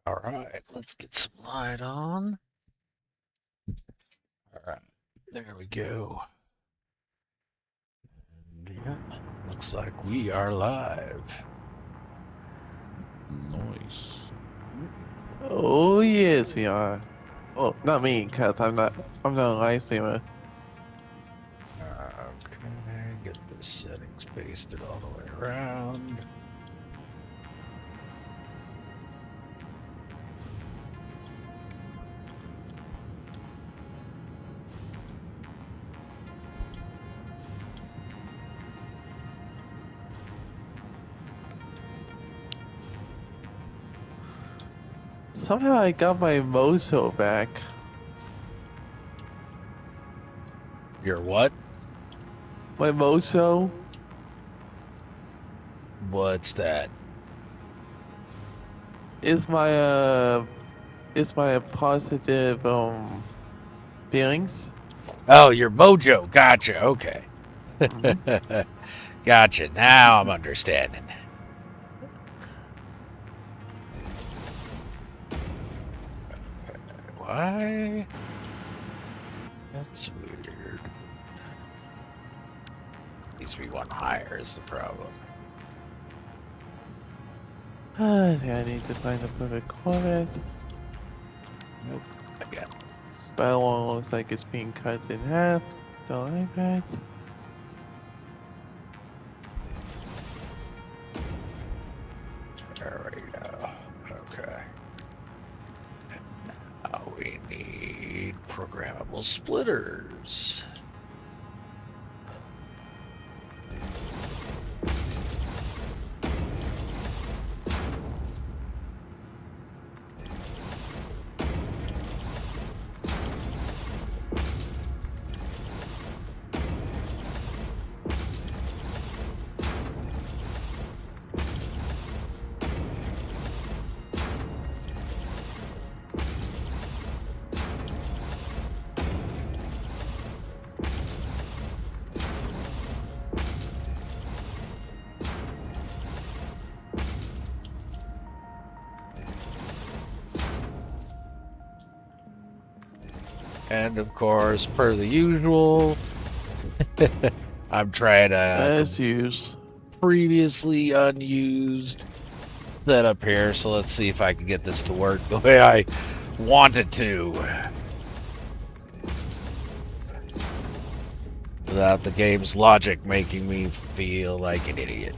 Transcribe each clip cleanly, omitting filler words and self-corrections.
All right, let's get some light on. All right, there we go. And yeah, looks like we are live. Nice. Oh yes, we are. Oh, not me, cause I'm not a live streamer. Okay, get the settings pasted all the way around. Somehow I got my mojo back. Your what? My mojo What's that? is my positive feelings. Oh, your mojo. Gotcha. Okay. Mhm. Gotcha. Now I'm understanding. Okay. Why? That's weird. Needs to be one higher is the problem. I need to find a perfect comment. Nope. Again. That one looks like it's being cut in half. The iPad. There we go. Okay. And now we need programmable splitters. And of course, per the usual, I'm trying As to usual. previously unused setup here, so let's see if I can get this to work the way I want it to. Without the game's logic making me feel like an idiot.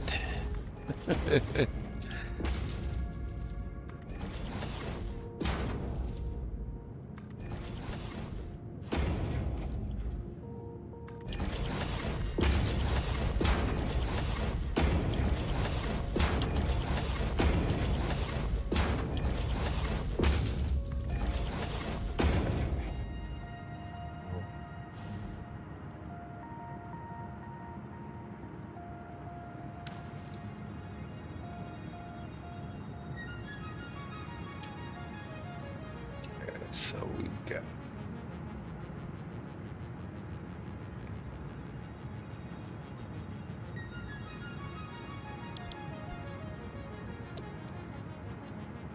So we got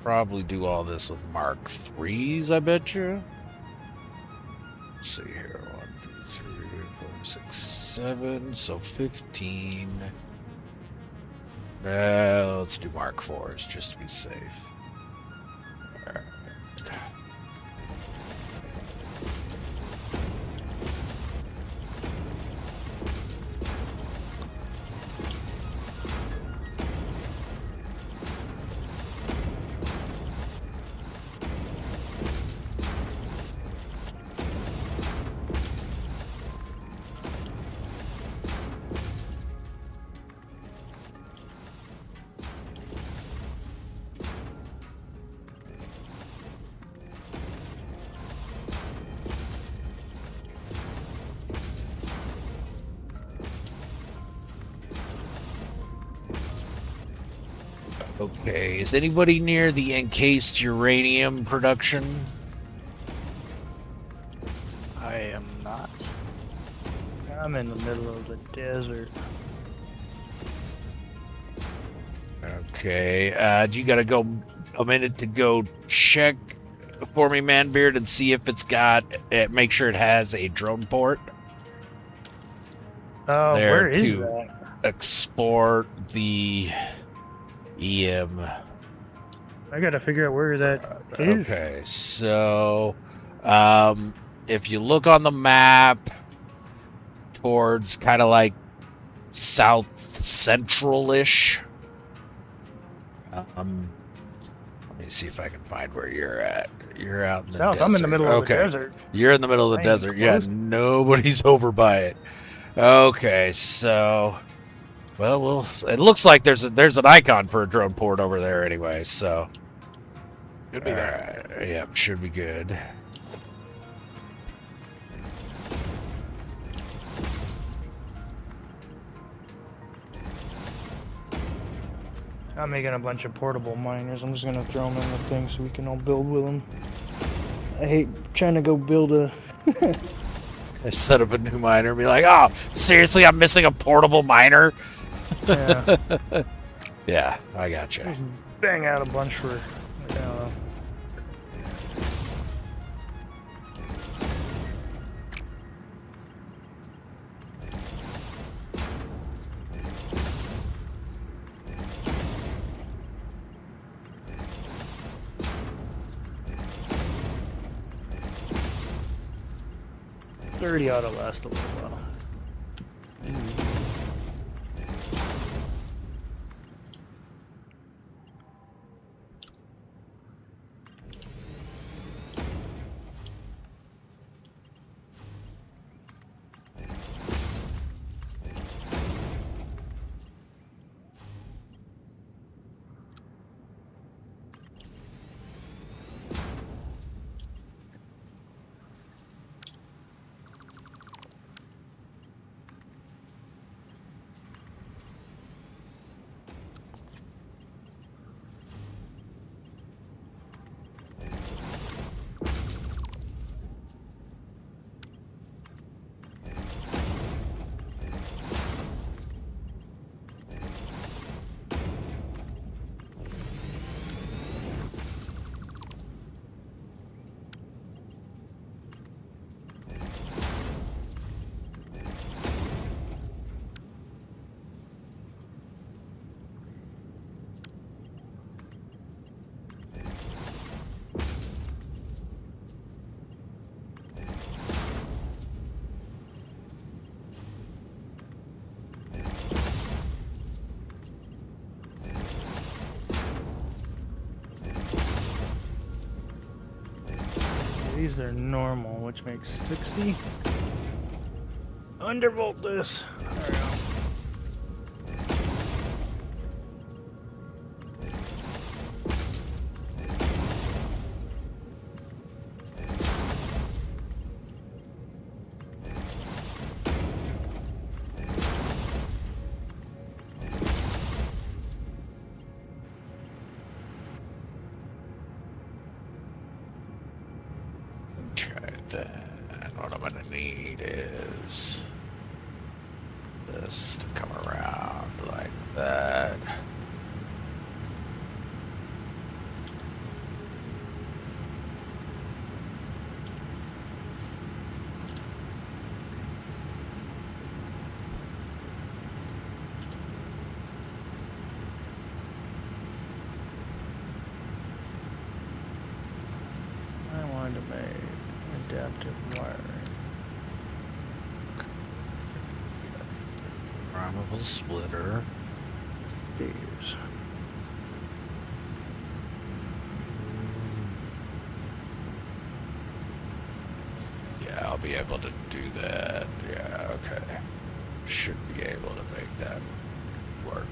probably do all this with Mark 3s, I bet you. Let's see here. 1, 2, 3, 4, 6, 7. So 15. Let's do Mark 4s just to be safe. Alright. Okay, is anybody near the encased uranium production? I am not. I'm in the middle of the desert. Okay, do you gotta go a minute to go check for me, Manbeard, and see if it's got, make sure it has a drone port there Where is to that? export the EM. I gotta figure out where that is. Okay, so if you look on the map towards kind of like south central-ish, let me see if I can find where you're at. You're out in the South. desert. I'm in the middle of the Okay. desert. You're in the middle of the I ain't desert. Yeah, close. nobody's over by it. Okay, so well, it looks like there's an icon for a drone port over there anyway. So Should be there. all right, yeah, should be good. I'm making a bunch of portable miners. I'm just gonna throw them in the thing so we can all build with them. I hate trying to go build a. I set up a new miner and be like, oh, seriously, I'm missing a portable miner. Yeah. Yeah, I gotcha. Just bang out a bunch for. $30 ought to last a little while. These are normal, which makes 60. Undervolt this. There we go. Okay, then what I'm gonna need is this to come around like that. I wanted to make adaptive wiring. Programmable splitter. These. Yeah, I'll be able to do that. Yeah, okay. Should be able to make that work.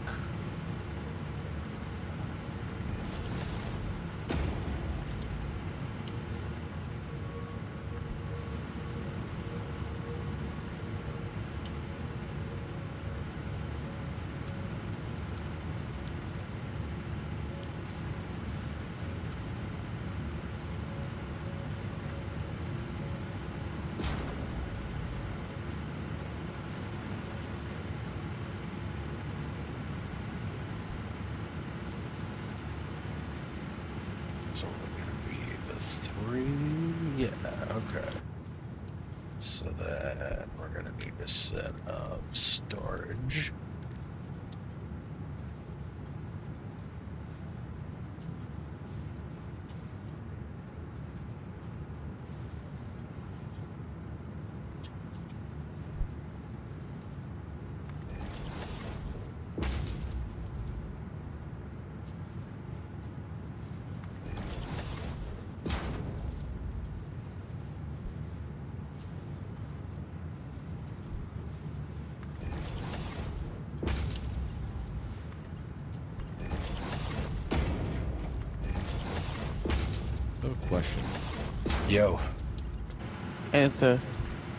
It's only gonna be the 3. Yeah, okay. So then we're gonna need to set up storage. I have a question. Yo. Answer.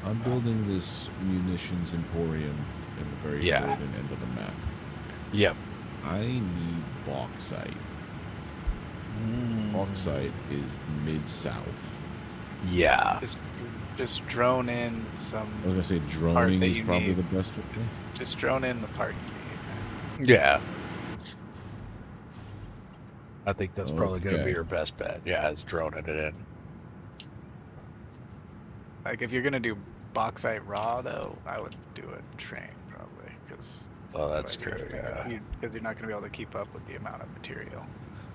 I'm building this munitions emporium in the very Yeah. northern end of the map. Yep. I need bauxite. Bauxite is mid-south. Yeah. Just drone in some. I was gonna say Part droning that is you probably need. the best way. Just drone in the part you need. Yeah. I think that's probably going to be Okay. your best bet. Yeah, is droning it in. Like if you're gonna do bauxite raw though, I would do a train probably because. Well, that's true, yeah. Because you're not gonna be able to keep up with the amount of material.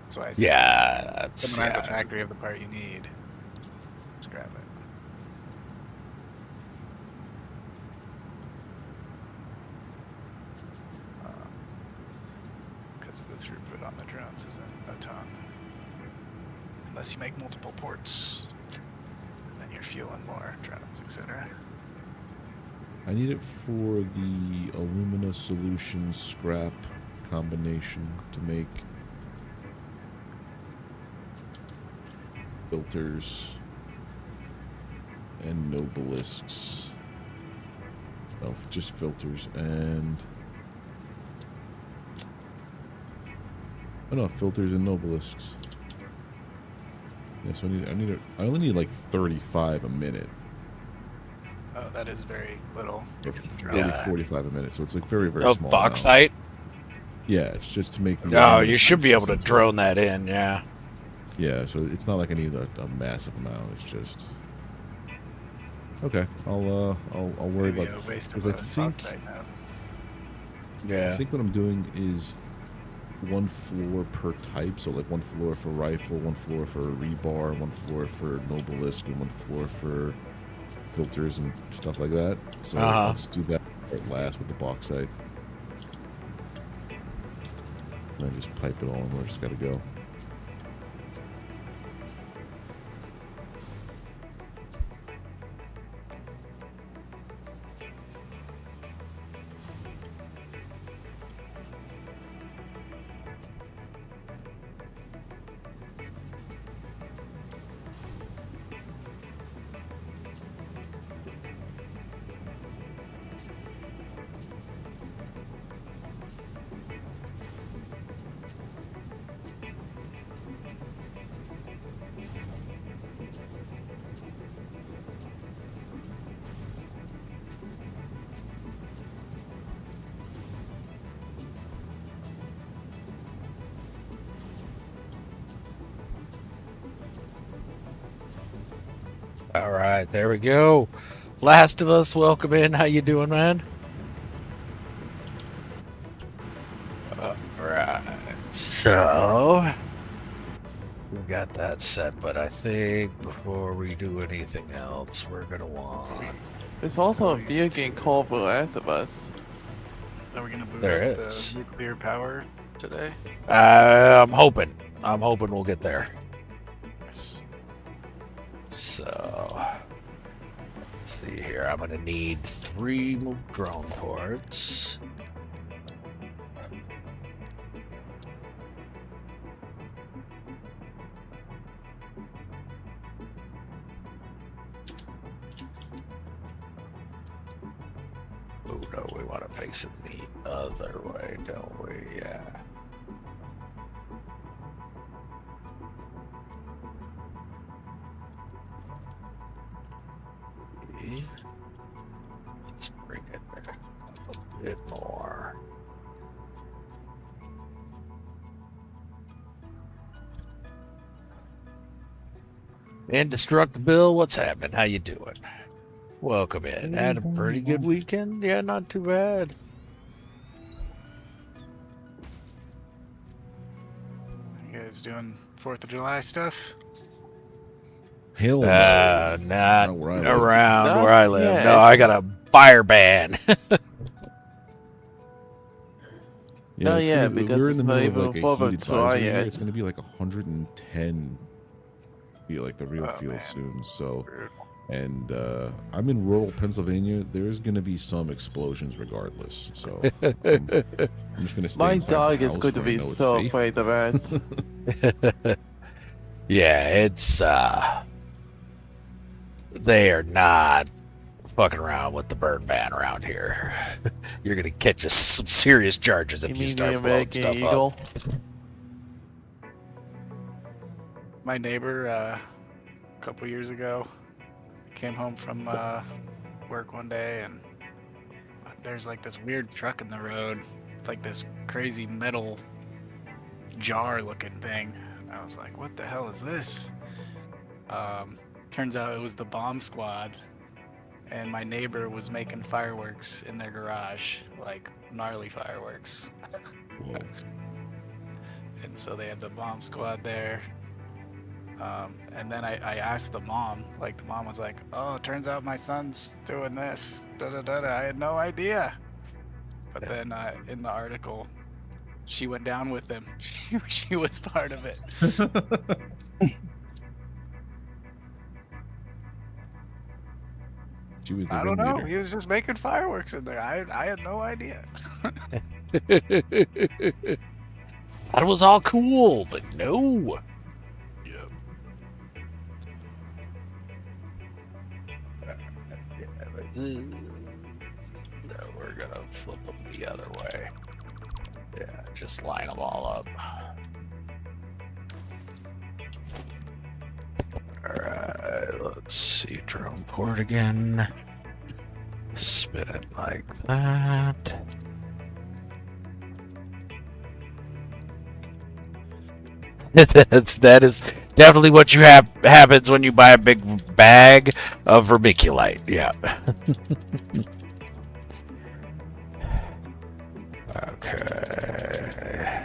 That's why I say Yeah, that's... someone has a Yeah. factory of the part you need. Just grab it. Because the throughput on the drones isn't a ton. Unless you make multiple ports. And then you're fueling more drones, etc. I need it for the alumina solution scrap combination to make filters and nobelisks. Oh, just filters and filters and nobelisks. Yeah, so I only need like 35 a minute. Oh, that is very little. Or You can 40, drop Yeah. 45 a minute, so it's like very, very Of small. bauxite? Yeah, it's just to make the. No, alumina you should be able to solutions. drone that in, yeah. Yeah, so it's not like I need a massive amount. It's just. Okay, I'll worry maybe about a waste of because a I think bauxite node. I think what I'm doing is one floor per type. So like one floor for rifle, one floor for rebar, one floor for nobelisk, and one floor for filters and stuff like that. So I'll just do that at last with the bauxite. And then just pipe it all in where it's got to go. All right, there we go. Last of Us, welcome in. How you doing, man? All right, so we got that set, but I think before we do anything else, we're gonna want. There's also a video game called The Last of Us. Are we gonna boost There is. the nuclear power today? I'm hoping. I'm hoping we'll get there. Yes. So let's see here. I'm gonna need 3 drone ports. Oh no, we want to face it the other way, don't we? Yeah. Let's bring it up a bit more. Indestructible, what's happening? How you doing? Welcome in. Had a pretty good weekend? Yeah, not too bad. You guys doing 4th of July stuff? Hell no. Not Not where I live. around Not where I live. No, yet. I got a fire ban. Yeah, Not it's yet, gonna, because we're in it's the not middle of even like a 4th heat of July advisory here. yet. It's gonna be like 110. Feel like the real Oh, feel man. soon. So, Rude. and I'm in rural Pennsylvania. There's gonna be some explosions regardless. So I'm just gonna stay My inside dog the is house going to where I be know it's so safe. afraid of that. Yeah, it's they are not fucking around with the burn ban around here. You're gonna catch us some serious charges if You you mean the start blowing American stuff Eagle? up. My neighbor, a couple years ago, came home from work one day, and there's like this weird truck in the road, like this crazy metal jar-looking thing. And I was like, "What the hell is this?" Turns out it was the bomb squad, and my neighbor was making fireworks in their garage, like gnarly fireworks. Whoa. And so they had the bomb squad there. And then I asked the mom, like the mom was like, "Oh, turns out my son's doing this." Da da da. I had no idea. But then in the article, she went down with him. She was part of it. She was the I don't know. ringleader. He was just making fireworks in there. I had no idea. Thought it was all cool, but no. Yep. No, we're gonna flip them the other way. Yeah, just line them all up. Alright, let's see. Drone port again. Spin it like that. That is definitely what you have happens when you buy a big bag of vermiculite. Yeah. Okay.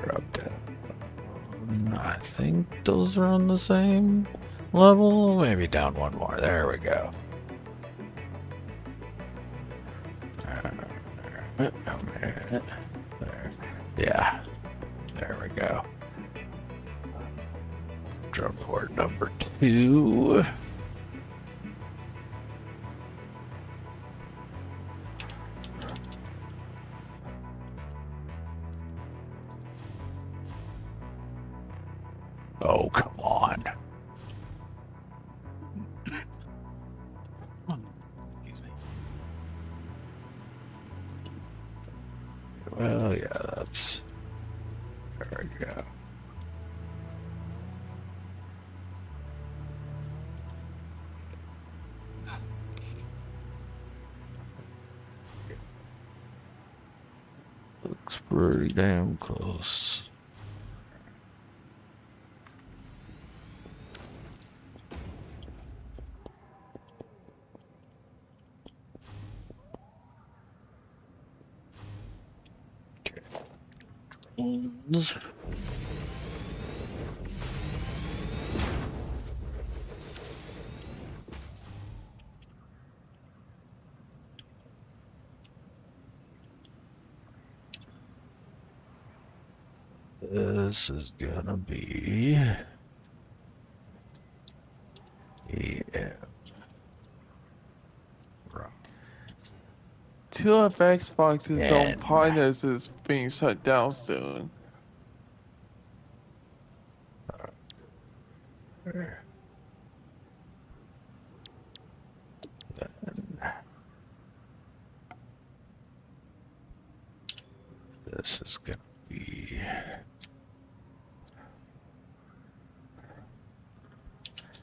Drop down. I think those are on the same level. Maybe down one more. There we go. There. Yeah. There we go. Drum port number 2. Oh, come on. Excuse me. Well, yeah, that's... There we go. Looks pretty damn close. Okay. Drones. This is gonna be EM. Right. 2 of Xbox's own And- partners is being shut down soon. This is gonna be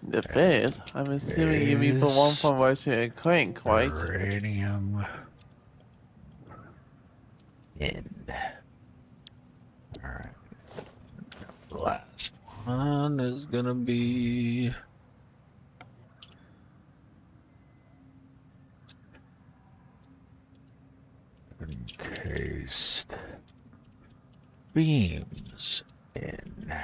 The base. I'm assuming you mean for one from Russia and Crank, right? uranium in. Alright. The last one is gonna be encased beams in.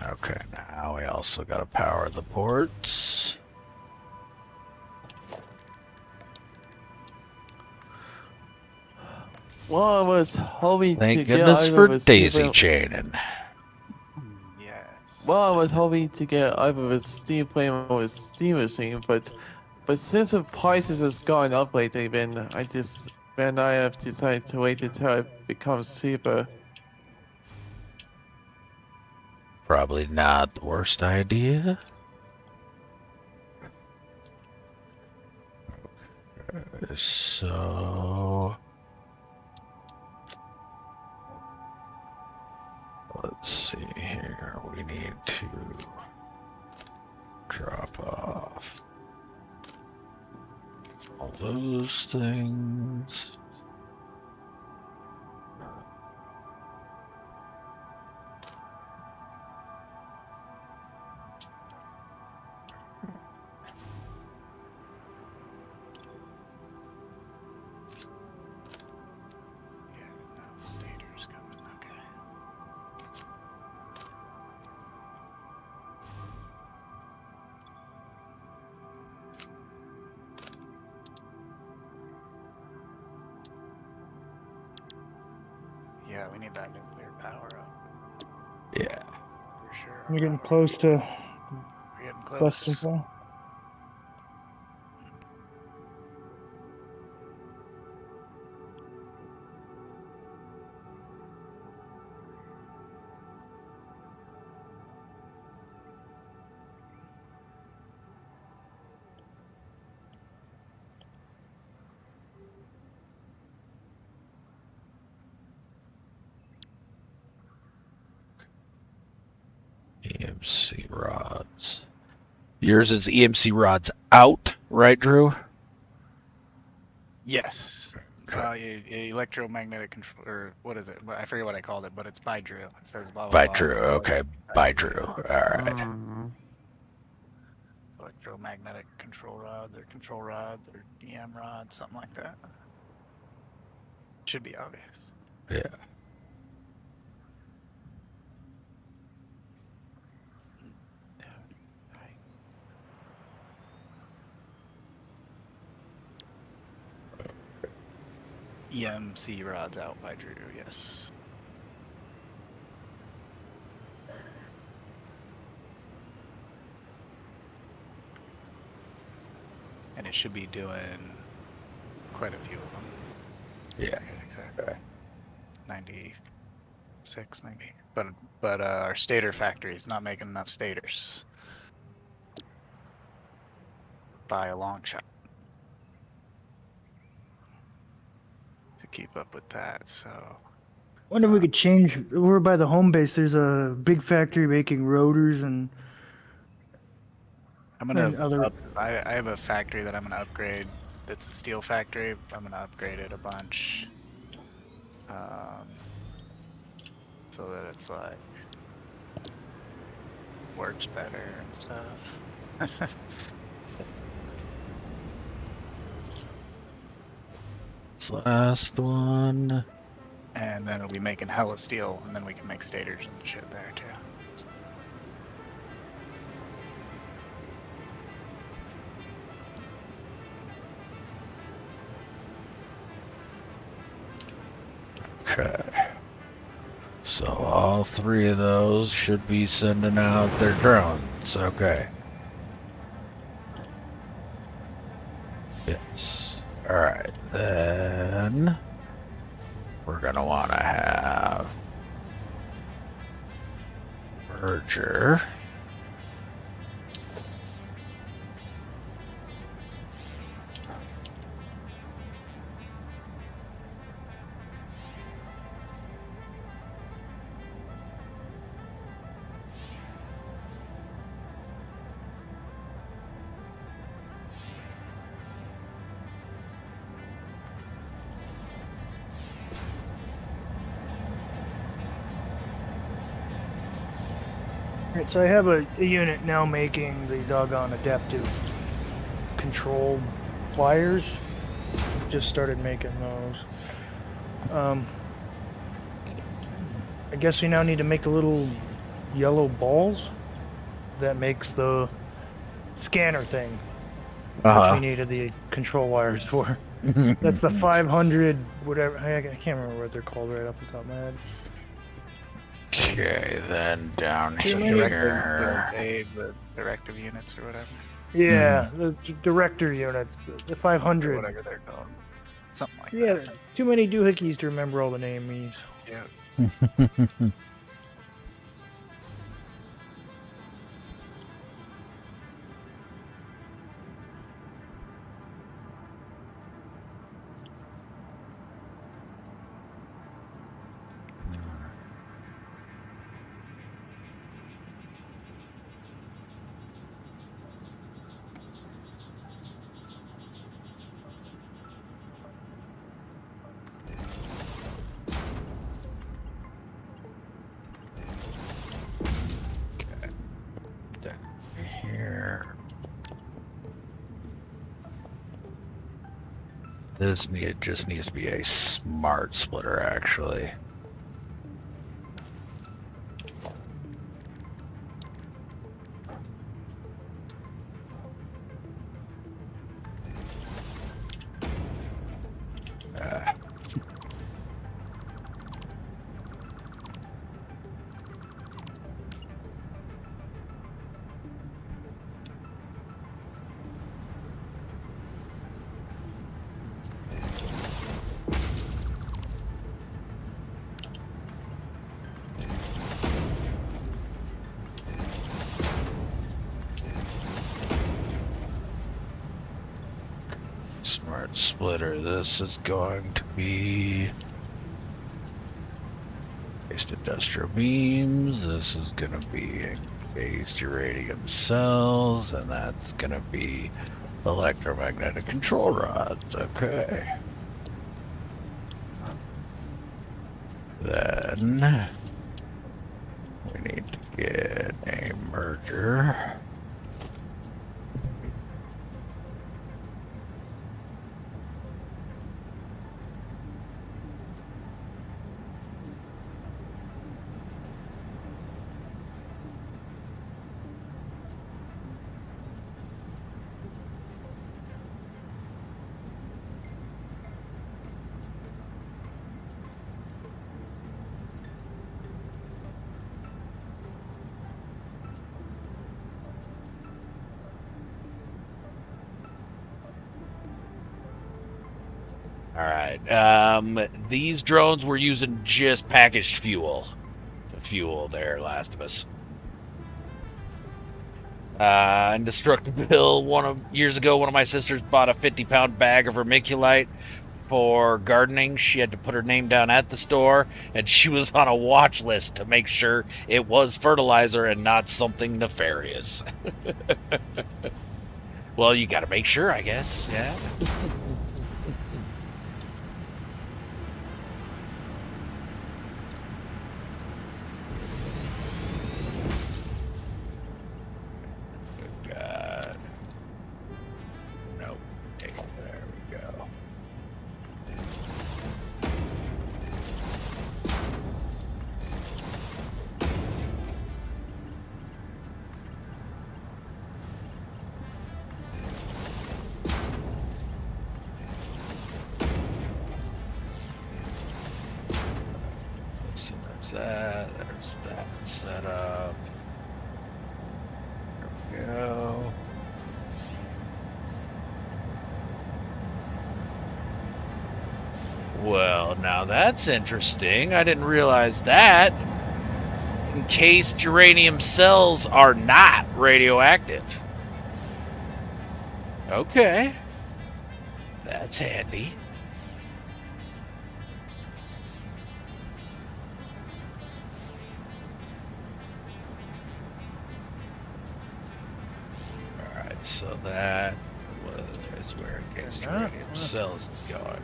Okay, now we also gotta power the ports. Well, I was hoping to Thank get goodness over for the daisy chaining. Yes. Well, I was hoping to get over the steam flame or steam machine, but since the prices has gone up lately, then I have decided to wait until it becomes cheaper. Probably not the worst idea. Okay, so let's see here. We need to drop off all those things. Yeah, no, Stater's coming. Okay. Yeah, we need that nuclear power up Yeah. for sure. We're getting close to We're getting busting close. point. EMC rods. Yours is EMC rods out, right, Drew? Yes. Okay. Electromagnetic control, or what is it? I forget what I called it, but it's by Drew. It says blah blah By blah. Drew. Okay. By Drew. All right. Mm. Electromagnetic control rod, or control rod, or EM rod, something like that. Should be obvious. Yeah. EMC rods out by Drew, yes. And it should be doing quite a few of them. Yeah. Exactly. 96 maybe. But our stator factory is not making enough stators. By a long shot. To keep up with that, so Wonder if we could change. We're by the home base. There's a big factory making rotors and I'm gonna other. I have a factory that I'm gonna upgrade. That's a steel factory. I'm gonna upgrade it a bunch, so that it's like works better and stuff. This last one. And then it'll be making hella steel, and then we can make stators and shit there too. Okay. So all three of those should be sending out their drones. Okay. Yes. All right. Then we're going to want to have merger. Alright, so I have a unit now making the doggone adaptive control pliers. Just started making those. I guess we now need to make the little yellow balls that makes the scanner thing, which we needed the control wires for. That's the 500 whatever. I can't remember what they're called right off the top of my head. Okay, then down Directive, here. the directive units or whatever. Yeah, the director units, the 500. Or whatever they're called. Something like Yeah, that. too many doohickeys to remember all the names. Yeah. Down here. This just needs to be a smart splitter, actually. Smart splitter. This is going to be encased industrial beams. This is going to be encased uranium cells, and that's going to be electromagnetic control rods. Okay. Then we need to get a merger. All right. These drones were using just packaged fuel to fuel their Last of Us. Indestructible. Years ago, one of my sisters bought a 50-pound bag of vermiculite for gardening. She had to put her name down at the store, and she was on a watch list to make sure it was fertilizer and not something nefarious. Well, you got to make sure, I guess. Yeah. God. Nope. There we go. So there's that set up. There we go. Well, now that's interesting. I didn't realize that. Encased uranium cells are not radioactive. Okay. That's handy. Alright, so that is where encased uranium cells is going.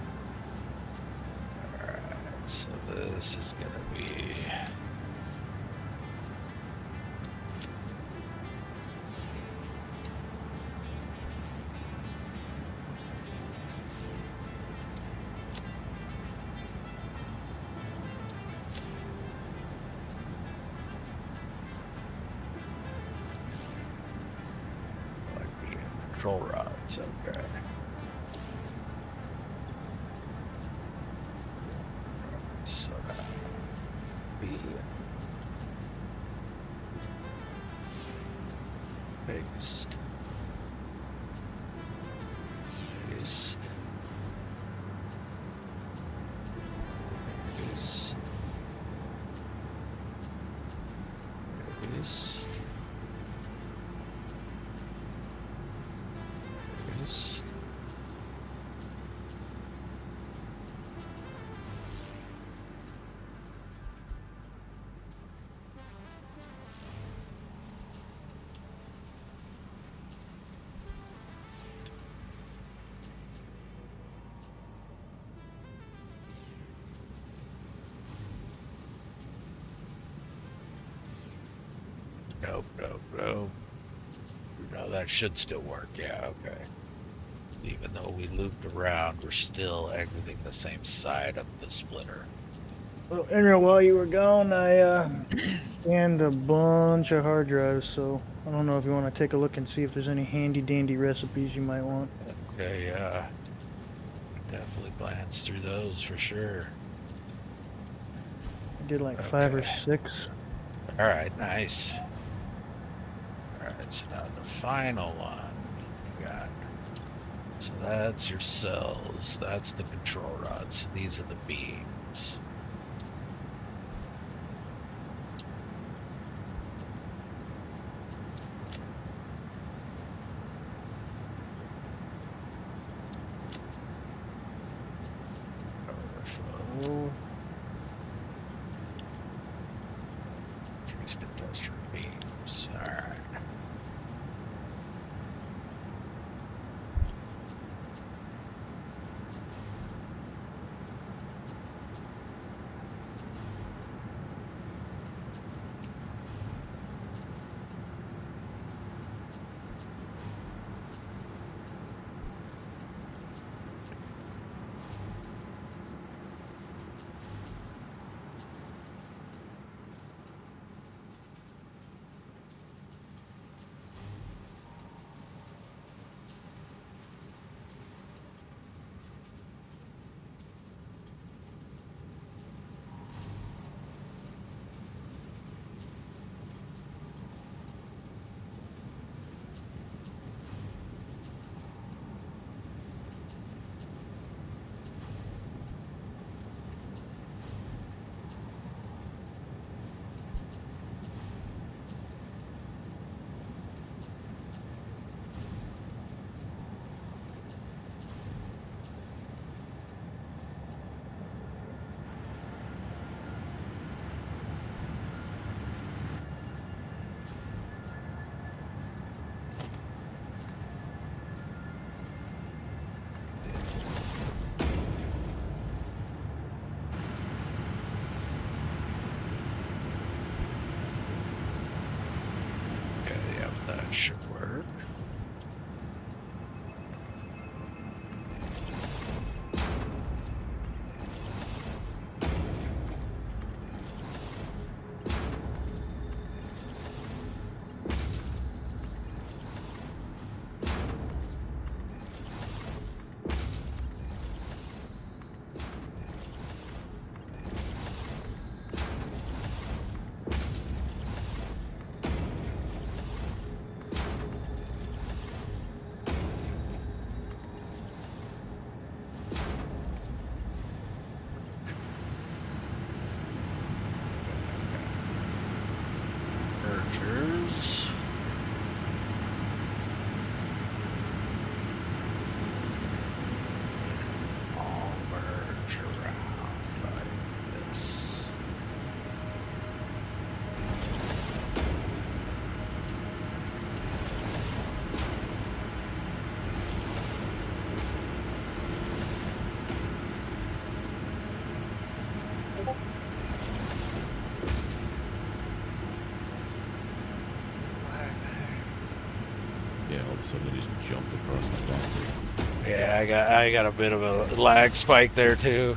Alright, so this is going to be... control rods. Okay. So B. Paste. Paste. Paste. Paste. Paste. Nope, nope, nope. No, that should still work. Yeah, okay. Even though we looped around, we're still exiting the same side of the splitter. Well, Enra, while you were gone, I scanned a bunch of hard drives, so I don't know if you want to take a look and see if there's any handy-dandy recipes you might want. Okay, yeah. Definitely glance through those for sure. I did like 5 or 6. All right, nice. All right, so now the final one we got. So that's your cells. That's the control rods. These are the beams. Overflow. Cased industrial beams. All right. Okay, yep, that should work. Mergers. All merge around like this. Yeah, all of a sudden it just jumped across the factory. Yeah, I got a bit of a lag spike there too.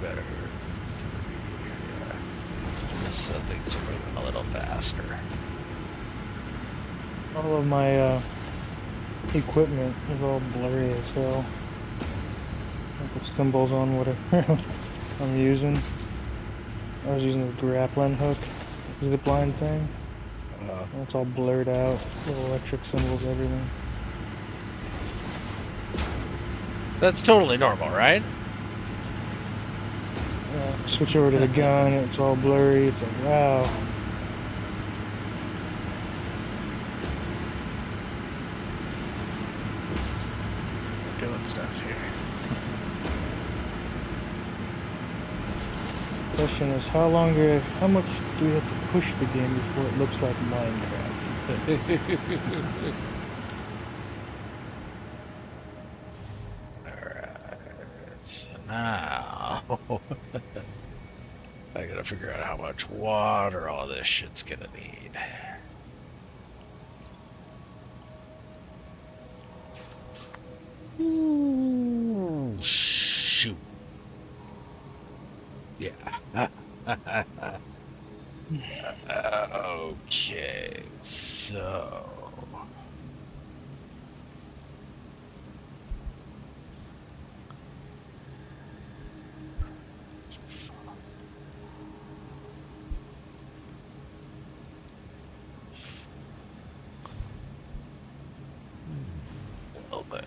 better. Just so things are moving a little faster. All of my equipment is all blurry as hell. Like the symbols on whatever I'm using. I was using the grappling hook, zip line thing. It's all blurred out, little electric symbols, everything. That's totally normal, right? Switch over to the gun, it's all blurry. It's like, wow. Doing stuff here. Question is, how much do we have to push the game before it looks like Minecraft? Alright, so now I gotta figure out how much water all this shit's gonna need. Ooh, shoot. Yeah. Okay, so well then,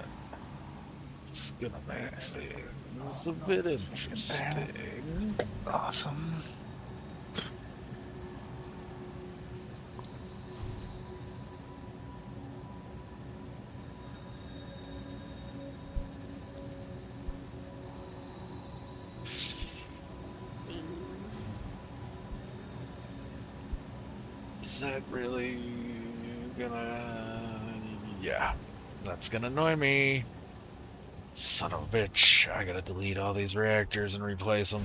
it's gonna make things a bit interesting. Awesome. Is that really gonna... Yeah, that's gonna annoy me. Son of a bitch, I gotta delete all these reactors and replace them.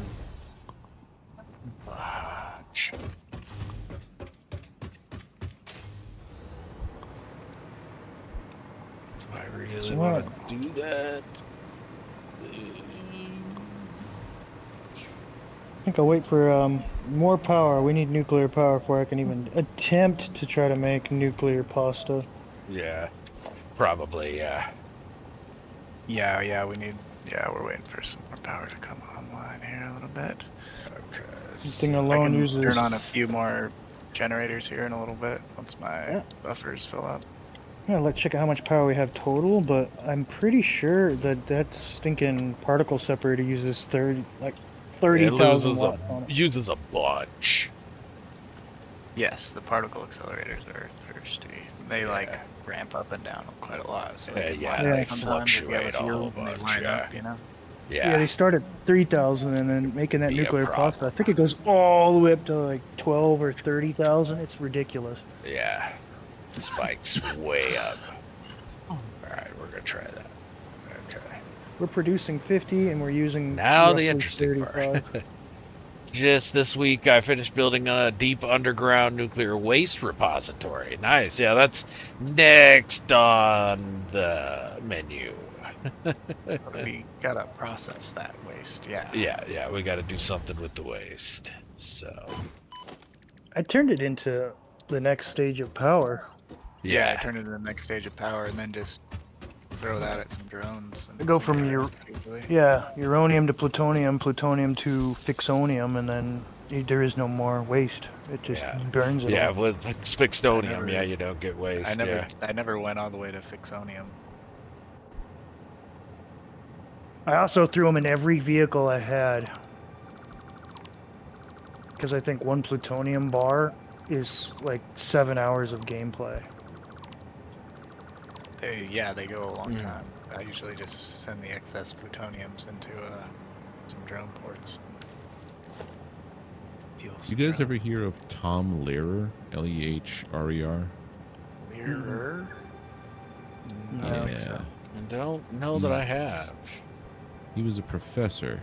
Shit. Do I really want to do that? I think I'll wait for more power. We need nuclear power before I can even attempt to try to make nuclear pasta. Yeah, probably, yeah. Yeah, we need... Yeah, we're waiting for some more power to come online here a little bit. Okay. This thing I alone can uses... turn on a few more generators here in a little bit once my buffers fill up. I'm gonna check out how much power we have total, but I'm pretty sure that stinking particle separator uses 30,000 watts on it. Uses a bunch. Yes, the particle accelerators are thirsty. They like ramp up and down quite a lot. So They sometimes fluctuate if you have a whole field and they bunch, line up, you know? Yeah, they start at 3,000 and then making that Be a nuclear problem. pasta. I think it goes all the way up to like 12 or 30,000. It's ridiculous. Yeah. Spikes way up. Alright, we're gonna try that. Okay. We're producing 50 and we're using Now the roughly interesting 35. part. Just this week, I finished building a deep underground nuclear waste repository. Nice. Yeah, that's next on the menu. We gotta process that waste, yeah. Yeah, we gotta do something with the waste. So. I turned it into the next stage of power. Yeah, turn it into the next stage of power and then just throw that at some drones. And Go from uranium to plutonium, plutonium to fixonium, and then there is no more waste. It just burns it. Yeah, all. with fixonium, you don't get waste. I never went all the way to fixonium. I also threw them in every vehicle I had. Because I think one plutonium bar is like 7 hours of gameplay. They go a long time. I usually just send the excess plutoniums into some drone ports. You guys ever hear of Tom Lehrer? Lehrer? Lehrer? No, I don't think so. I don't know that I have. He was a professor,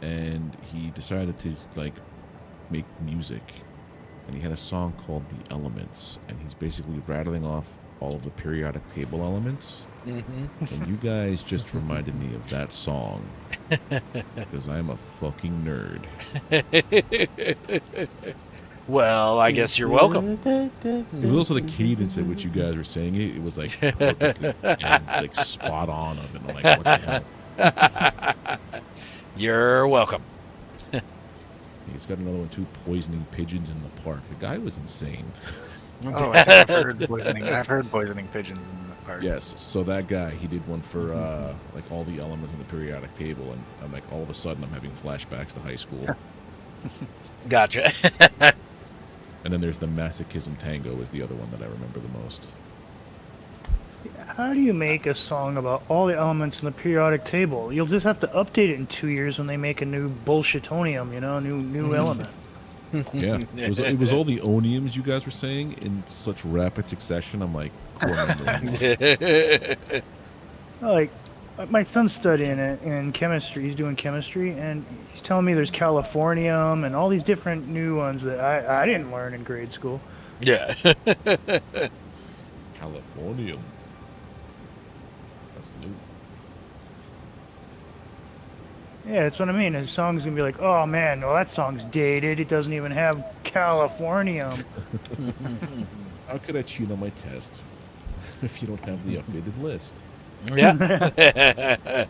and he decided to make music, and he had a song called "The Elements," and he's basically rattling off all of the periodic table elements. Mm-hmm. And you guys just reminded me of that song. Because I'm a fucking nerd. Well, I guess you're welcome. It was also the cadence at which you guys were saying it. It was like perfectly dead, like spot on of it. I'm like, what the hell? You're welcome. He's got another one too, poisoning pigeons in the park. The guy was insane. Oh, I think I've heard poisoning pigeons in the park. Yes, so that guy, he did one for like all the elements in the periodic table, and I'm like, all of a sudden I'm having flashbacks to high school. Gotcha. And then there's the Masochism Tango is the other one that I remember the most. How do you make a song about all the elements in the periodic table? You'll just have to update it in 2 years when they make a new bullshitonium, you know, new element. Yeah, it was all the oniums you guys were saying in such rapid succession. I'm like, Like, my son's studying it in chemistry. He's doing chemistry, and he's telling me there's californium and all these different new ones that I didn't learn in grade school. Yeah. Californium. That's new. Yeah, that's what I mean. His song's gonna be like, oh man, well that song's dated. It doesn't even have californium. How could I cheat on my test if you don't have the updated list? Yeah.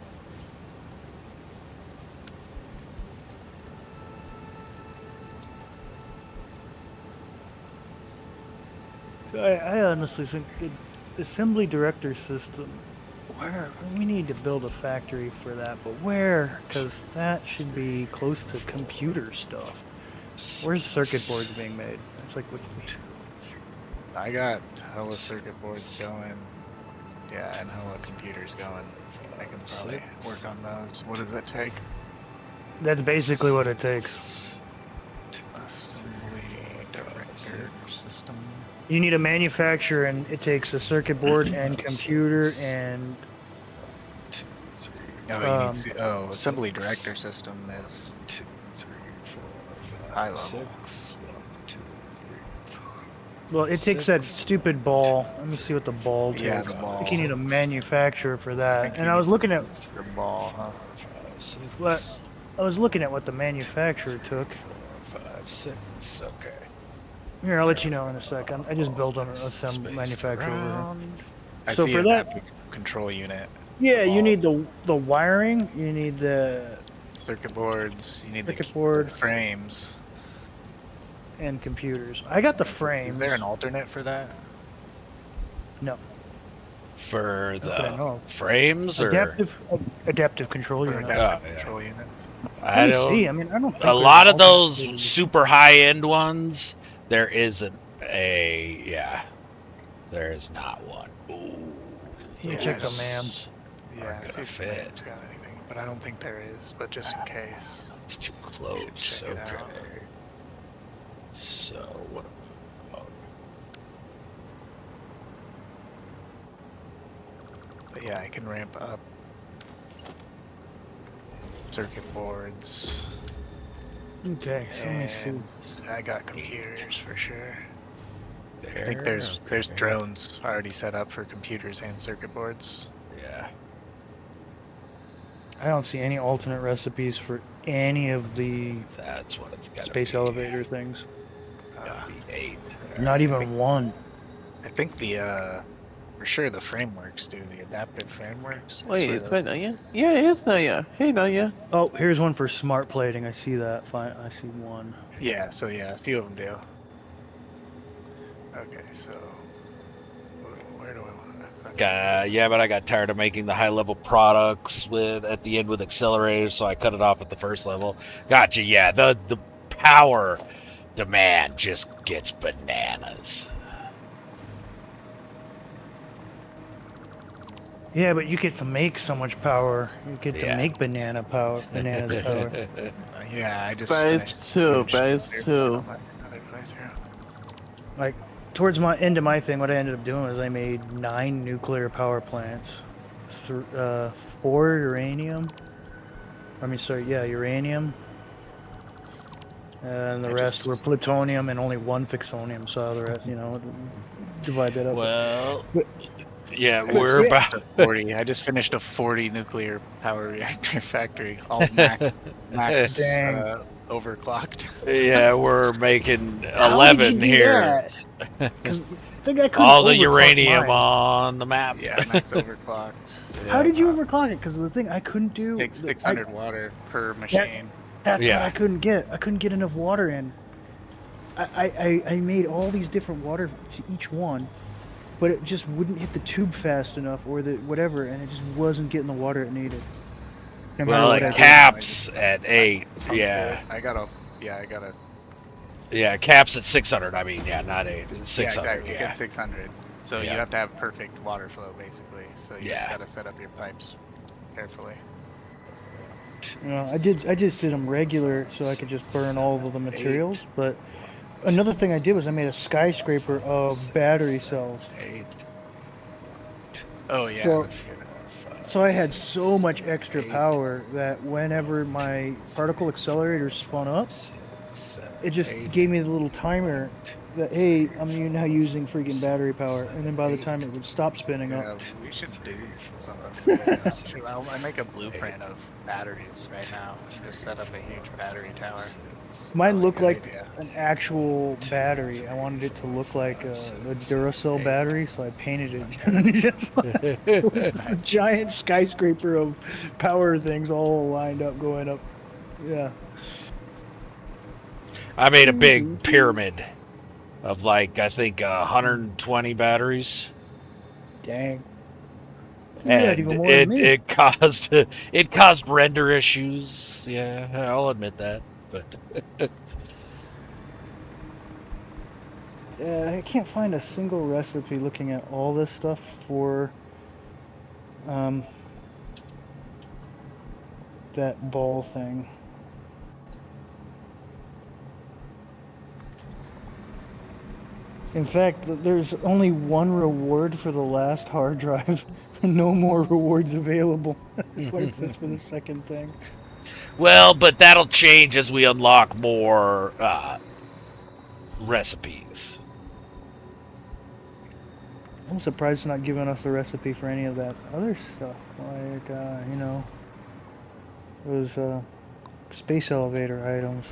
I honestly think the assembly director system, where we need to build a factory for that, but where? Because that should be close to computer stuff. Where's circuit boards being made? It's like, what? I got hella circuit boards going. Yeah, and hella computers going. I can probably work on those. What does it take? That's basically what it takes. Assembly director system. You need a manufacturer, and it takes a circuit board and computer and. Oh, you need assembly director system is 2, 3, 4, 5, high level. 6. 1, 2, 3, 4. Well, it takes that stupid ball. Let me see what the ball takes. Yeah, the ball. I think you need a manufacturer for I that. think And you I was need looking at your ball, huh? 5, 6. what I was looking at what the manufacturer took. 4, 5, 6. Okay. Here, I'll let you know in a second. I just built an assembly Spaced manufacturer. around. I So see for a that- adaptive control unit. Yeah, you Ball. need the wiring. You need the Circuit boards. You need the circuit board frames. and computers. I got the frame. Is there an alternate for that? No. For Not that I the know of. frames or Adaptive control For unit. adaptive yeah. control units. I Let me don't. see. I mean, I don't think A there's lot an of those alternate. super high end ones, there isn't a there is not one. Ooh, Check the ma'am. Yeah, Aren't see gonna if fit. it's got anything, but I don't think there is. But just in case. It's too close. Check it Okay. out. So what about? But yeah, I can ramp up circuit boards. Okay, so let me see. And I got computers for sure. There. I think there's okay. drones already set up for computers and circuit boards. Yeah. I don't see any alternate recipes for any of the That's what it's got. space elevator things. Gotta be 8. Not even one. I think the for sure the frameworks do the adaptive frameworks. I Wait, swear it's those- been Naya? Yeah, it is Naya. Hey, Naya. Oh, here's one for smart plating. I see that. Fine, I see one. Yeah, so yeah, a few of them do. Okay, so where do I want to? Yeah, but I got tired of making the high level products at the end with accelerators, so I cut it off at the first level. Gotcha. Yeah, the power demand just gets bananas. Yeah, but you get to make so much power. You get to Yeah. make bananas power. Yeah, I just. But it's finished- two, finished but it's clear two. on my other playthrough. Like, towards my end of my thing, what I ended up doing was I made 9 nuclear power plants. 4 uranium. Uranium. And the I rest just- were plutonium and only one fixonium. So the rest, divide that up. Well, But- yeah, I we're just about. finished a 40. I just finished a 40 nuclear power reactor factory, all max Dang. overclocked. Yeah, we're making How did you 11 do here. Because I think I couldn't All the overclock uranium mine. on the map. Yeah, max overclocked. How Yeah. did you overclock it? Because the thing I couldn't do. Takes 600 water per machine. That's Yeah. what I couldn't get. I couldn't get enough water in. I made all these different water to each one, but it just wouldn't hit the tube fast enough or the whatever, and it just wasn't getting the water it needed. No matter Well, what it I did. caps at 8. Yeah. I gotta. Yeah, caps at 600. I mean, yeah, not 8. It's 600. Yeah, exactly. Yeah. Get 600. So Yeah. you have to have perfect water flow, basically. So you Yeah. just gotta set up your pipes carefully. I just did them regular so I could just burn all of the materials. But another thing I did was I made a skyscraper of battery cells. 8. Oh yeah. So- that's good. So I had so much extra power that whenever my particle accelerator spun up, it just gave me the little timer that, hey, I'm now using freaking battery power. And then by the time it would stop spinning Yeah, up, we should do something. Like that. I make a blueprint of batteries right now. Just set up a huge battery tower. mine looked Good like idea. an actual battery. I wanted it to look like a Duracell battery, so I painted it. And it was a giant skyscraper of power things all lined up going up. Yeah. I made a big pyramid of like, I think 120 batteries. Dang. You had And even more than me. it caused render issues. Yeah, I'll admit that. But I can't find a single recipe looking at all this stuff for that ball thing. In fact, there's only one reward for the last hard drive. No more rewards available. That's what it says for the second thing. well, but that'll change as we unlock more recipes. I'm surprised it's not giving us a recipe for any of that other stuff. Like, those space elevator items.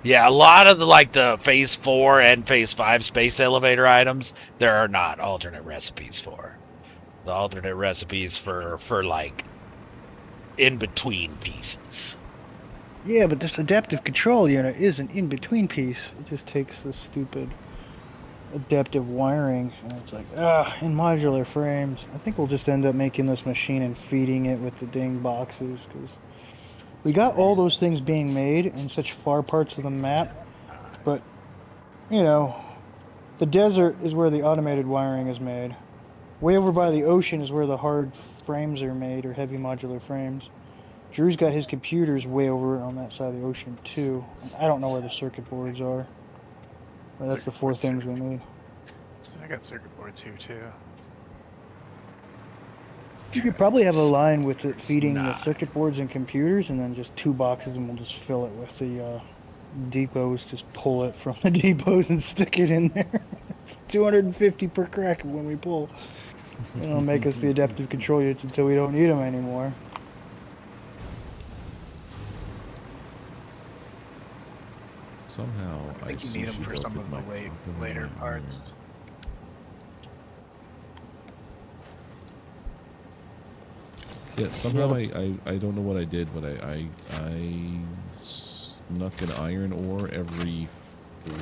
Yeah, a lot of the phase 4 and phase 5 space elevator items, there are not alternate recipes for. The alternate recipes for like in between pieces. Yeah, but this adaptive control unit is an in-between piece. It just takes the stupid adaptive wiring, and it's like, in modular frames. I think we'll just end up making this machine and feeding it with the dang boxes, because we got all those things being made in such far parts of the map, but, the desert is where the automated wiring is made. Way over by the ocean is where the hard frames are made, or heavy modular frames. Drew's got his computers way over on that side of the ocean, too. I don't know where the circuit boards are. But that's the 4 things we need. So I got circuit boards here too. You could probably have a line with it feeding the circuit boards and computers, and then just 2 boxes, and we'll just fill it with the depots. Just pull it from the depots and stick it in there. It's 250 per crack when we pull. It'll make us the adaptive control units until we don't need them anymore. Somehow I think you need them for some of the later parts. Yeah, somehow I don't know what I did, but I snuck an iron ore every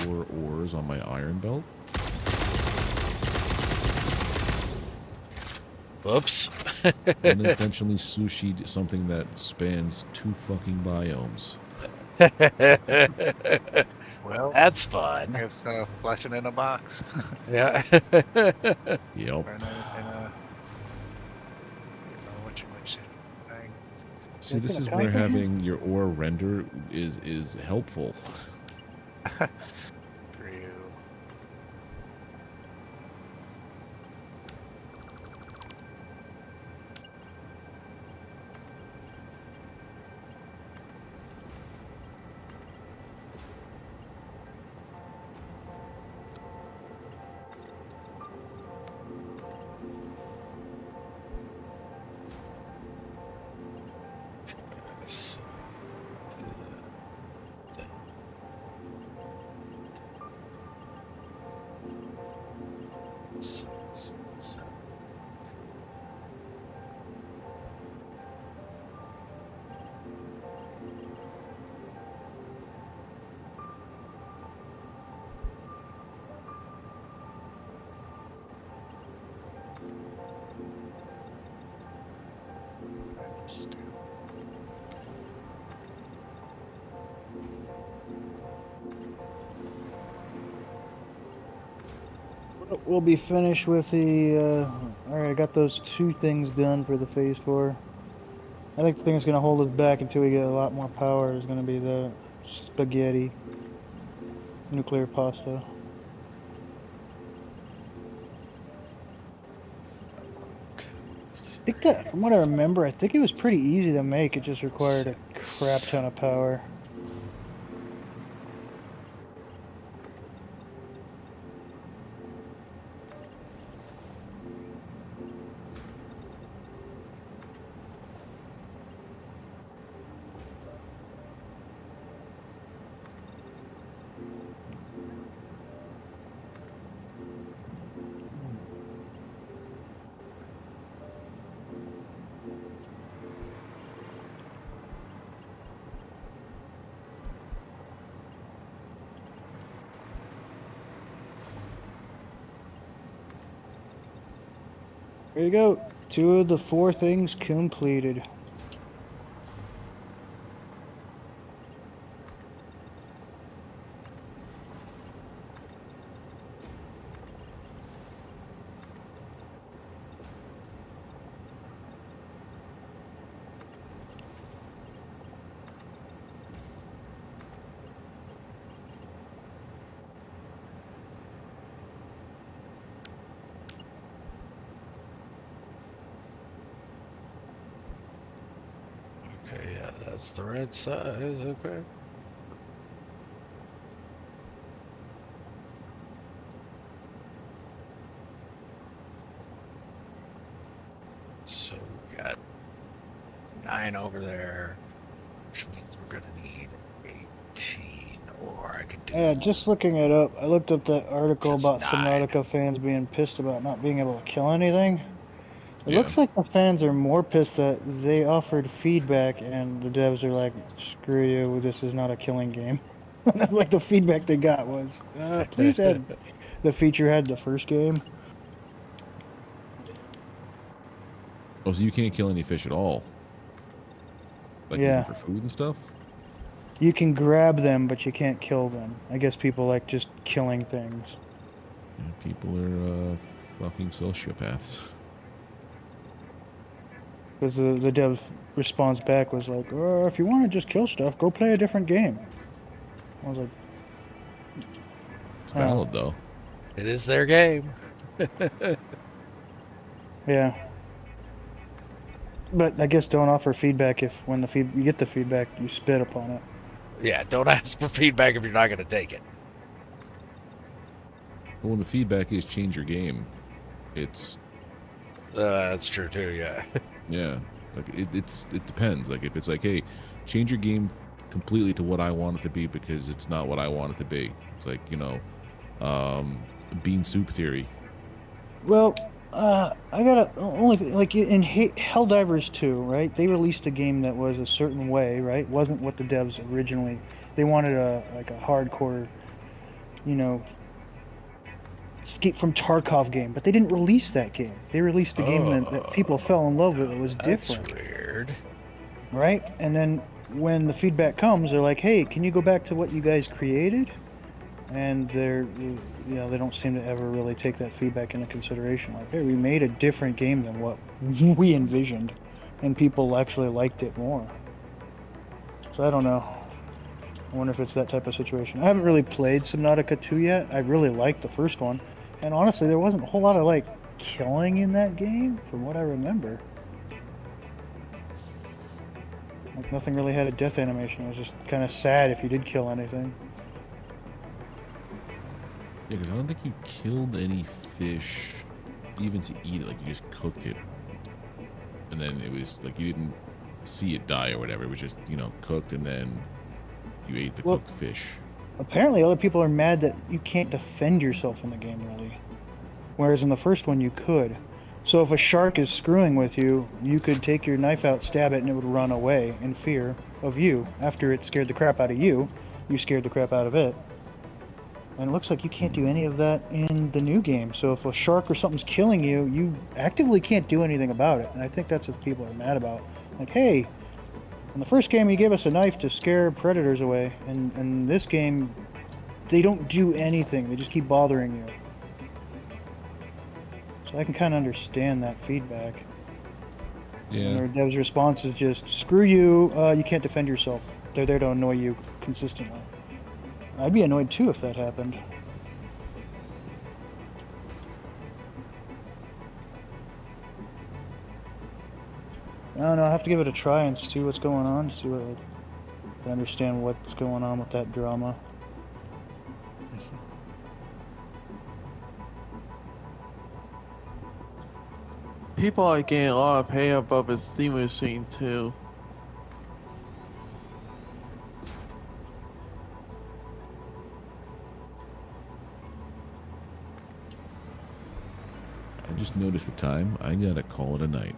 4 ores on my iron belt. Whoops. Unintentionally sushi'd something that spans 2 fucking biomes. Well, That's fun. I guess flashing in a box. Yeah. Yep. Or in a what you mentioned thing. See, this is where having your ore render is helpful. True. Let's do. We'll be finished with the, alright, I got those 2 things done for the phase 4. I think the thing that's going to hold us back until we get a lot more power is going to be the spaghetti. Nuclear pasta. I think that, from what I remember, I think it was pretty easy to make. It just required a crap ton of power. There you go. 2 of the 4 things completed. Okay, yeah, that's the right size, okay. So we got 9 over there, which means we're gonna need 18, or I could do... Yeah, just looking it up, I looked up that article Just about 9. Subnautica fans being pissed about not being able to kill anything. It Yeah. looks like the fans are more pissed that they offered feedback and the devs are like, screw you, this is not a killing game. That's like the feedback they got was, please add the feature had the first game. Oh, so you can't kill any fish at all? Like Yeah. even for food and stuff? You can grab them, but you can't kill them. I guess people like just killing things. Yeah, people are fucking sociopaths. Because the dev response back was like, if you want to just kill stuff, go play a different game. I was like, It's valid though. It is their game. yeah. But I guess don't offer feedback if when you get the feedback, you spit upon it. Yeah, don't ask for feedback if you're not going to take it. Well, when the feedback is change your game, it's... That's true too, yeah. Yeah, like it depends. Like if it's like, hey, change your game completely to what I want it to be because it's not what I want it to be. It's like, you know, bean soup theory. Well, I gotta only like in Helldivers 2, right? They released a game that was a certain way, right? Wasn't what the devs originally. They wanted a hardcore, you know, Escape from Tarkov game, but they didn't release that game. They released a game that people fell in love with. It was different. That's weird. Right? And then when the feedback comes, they're like, hey, can you go back to what you guys created? And they don't seem to ever really take that feedback into consideration. Like, hey, we made a different game than what we envisioned, and people actually liked it more. So I don't know. I wonder if it's that type of situation. I haven't really played Subnautica 2 yet. I really liked the first one. And honestly, there wasn't a whole lot of, like, killing in that game, from what I remember. Like, nothing really had a death animation. It was just kind of sad if you did kill anything. Yeah, because I don't think you killed any fish even to eat it. Like, you just cooked it. And then it was, like, you didn't see it die or whatever. It was just, you know, cooked and then you ate the cooked fish. Apparently, other people are mad that you can't defend yourself in the game, really. Whereas in the first one, you could. So if a shark is screwing with you, you could take your knife out, stab it, and it would run away in fear of you. After it scared the crap out of you, you scared the crap out of it. And it looks like you can't do any of that in the new game. So if a shark or something's killing you, you actively can't do anything about it. And I think that's what people are mad about. Like, hey, in the first game you gave us a knife to scare predators away, and in this game, they don't do anything. They just keep bothering you. So I can kind of understand that feedback. Yeah. And their dev's response is just, screw you, you can't defend yourself. They're there to annoy you consistently. I'd be annoyed too if that happened. I don't know, I'll have to give it a try and see what's going on, see what, to understand what's going on with that drama. People are getting a lot of pay above a steam machine too. I just noticed the time. I gotta call it a night.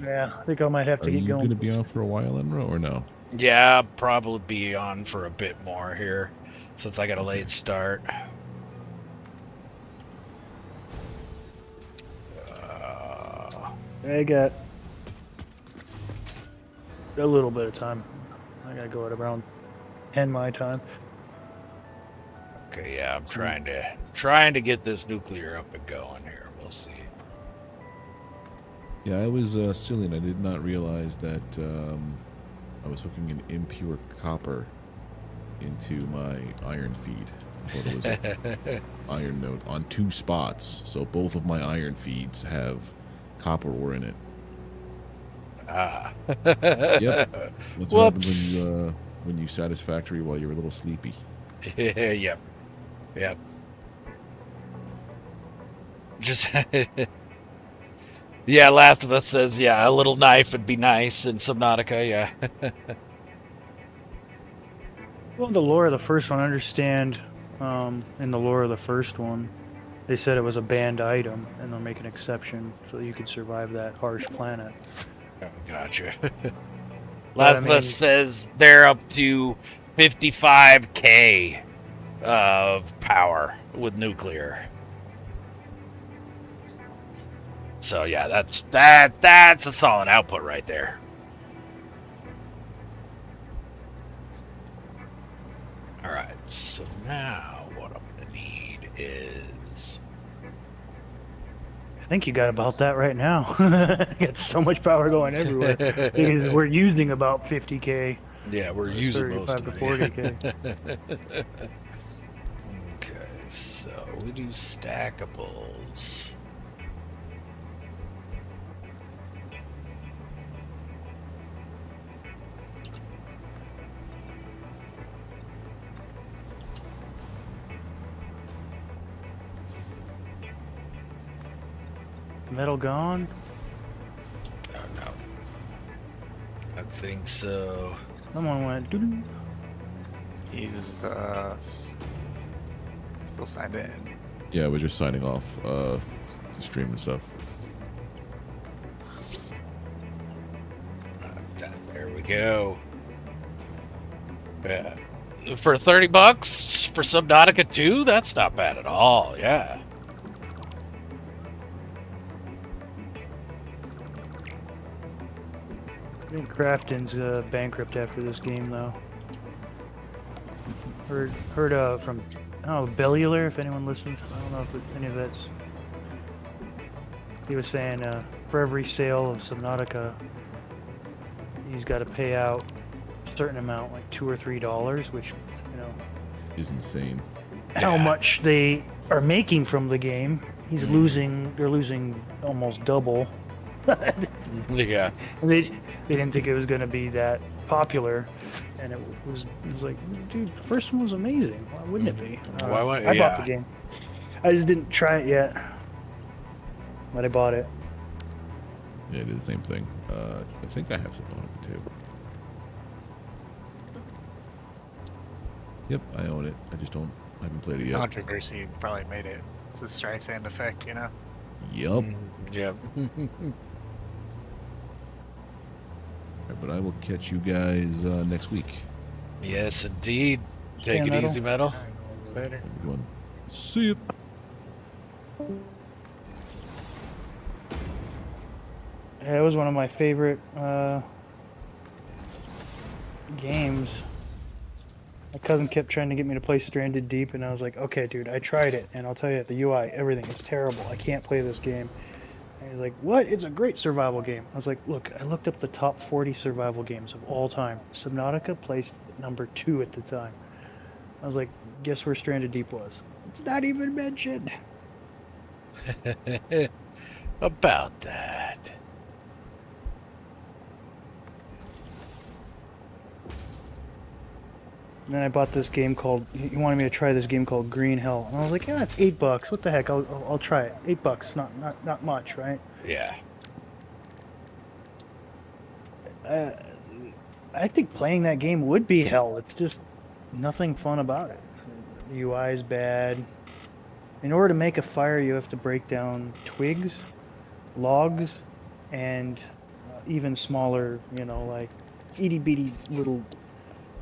Yeah, I think I might have to Are get you going. gonna be on for a while, Enro, or no? Yeah, I'll probably be on for a bit more here, since I got a late start. I got a little bit of time. I gotta go at around 10 my time. Okay, yeah, I'm trying to get this nuclear up and going here. We'll see. Yeah, I was silly and I did not realize that I was hooking an impure copper into my iron feed. I thought it was an iron node on 2 spots, so both of my iron feeds have copper ore in it. Ah. Yep. That's what happens when you Satisfactory while you're a little sleepy. Yep. Yep. Just yeah, Last of Us says, yeah, a little knife would be nice in Subnautica, yeah. Well, in the lore of the first one, I understand, in the lore of the first one, they said it was a banned item, and they'll make an exception so that you could survive that harsh planet. Oh, gotcha. Last of Us says they're up to 55K of power with nuclear. So yeah, that's a solid output right there. All right, so now what I'm gonna need is. I think you got about that right now. You got so much power going everywhere because we're using about 50K. Yeah, we're using most of it. 35 to 40K. Okay, so we do stackables. Metal gone? Oh no. I think so. Someone went doo-doo. He's still signed in. Yeah, we're just signing off the stream and stuff. There we go. Yeah. For $30 for Subnautica 2, that's not bad at all, yeah. I think Crafton's bankrupt after this game, though. Heard from, I don't know, Bellular, if anyone listens. I don't know if any of that's... He was saying for every sale of Subnautica, he's got to pay out a certain amount, like $2 or $3, which, you know... Is insane. How much they are making from the game. He's losing, they're losing almost double. Yeah. And they didn't think it was going to be that popular, and it was like, dude, the first one was amazing. Why wouldn't it be? Why wouldn't? I bought the game. I just didn't try it yet, but I bought it. Yeah, I did the same thing. I think I have Subnautica too. Yep, I own it. I haven't played it yet. Controversy probably made it. It's a Streisand effect, you know? Yep. Yep. But I will catch you guys next week. Yes, indeed. Take it easy, Metal. Later. Have a good one. See you. it was one of my favorite games. My cousin kept trying to get me to play Stranded Deep, and I was like, okay, dude, I tried it, and I'll tell you, the UI, everything is terrible. I can't play this game. And he's like, what? It's a great survival game. I was like, look, I looked up the top 40 survival games of all time. Subnautica placed number 2 at the time. I was like, guess where Stranded Deep was? It's not even mentioned. About that. And then I bought this game called, he wanted me to try this game called Green Hell. And I was like, yeah, it's $8. What the heck? I'll try it. $8, not much, right? Yeah. I think playing that game would be hell. It's just nothing fun about it. The UI is bad. In order to make a fire, you have to break down twigs, logs, and even smaller, you know, like itty bitty little,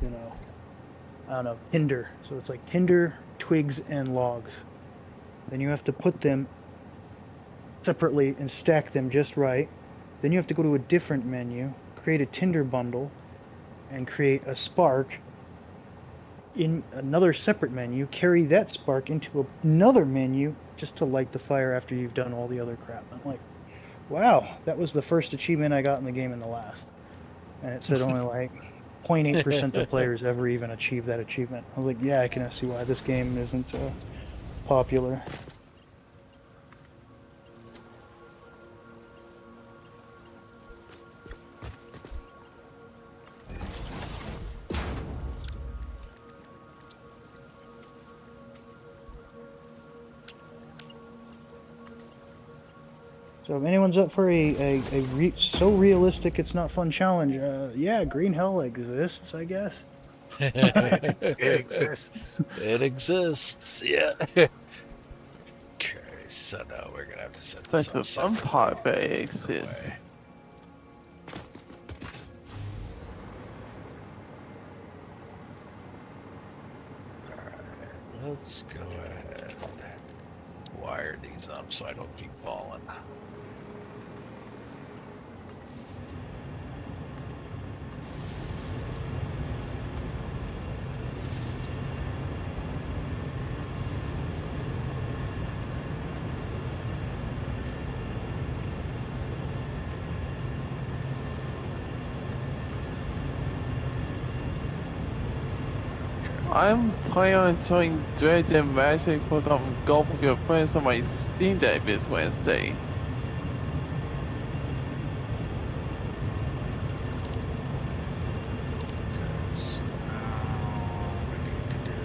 you know, I don't know, tinder. So it's like tinder, twigs, and logs. Then you have to put them separately and stack them just right. Then you have to go to a different menu, create a tinder bundle, and create a spark in another separate menu, carry that spark into another menu just to light the fire after you've done all the other crap. I'm like, wow, that was the first achievement I got in the game and the last. And it said only like 0.8% of players ever even achieve that achievement. I was like, yeah, I can see why this game isn't popular. So if anyone's up for so realistic it's not fun challenge, yeah, Green Hell exists, I guess. It exists. It exists, yeah. Okay, so now we're gonna have to set this That's up. the fun part, but it exists. Away. Alright, let's go ahead and wire these up so I don't keep falling. I'm planning on doing Dread and Magic for some golf with your friends on my Steam Deck this Wednesday. Okay, so now we need to do.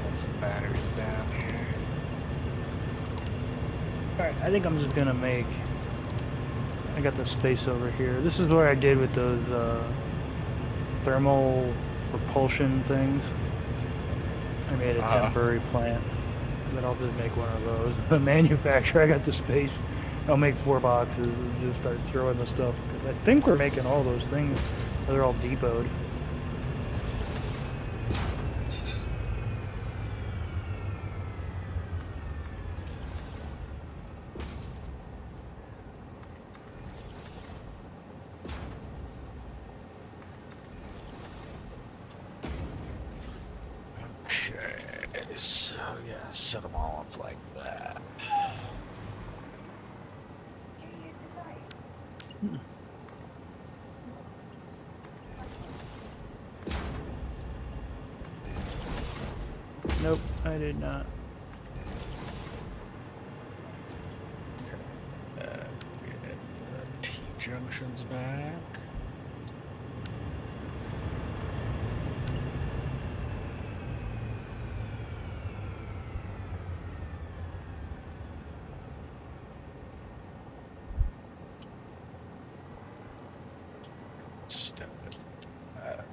Got some batteries down here. Alright, I think I'm just gonna make... I got the space over here. This is what I did with those thermal propulsion things. I made a temporary plant. Then I'll just make one of those. The manufacturer, I got the space. I'll make 4 boxes and just start throwing the stuff. 'Cause I think we're making all those things. They're all depotted. Okay, so yeah, set them all up like that. Nope, I did not. Get the T-junctions back. Step it that way.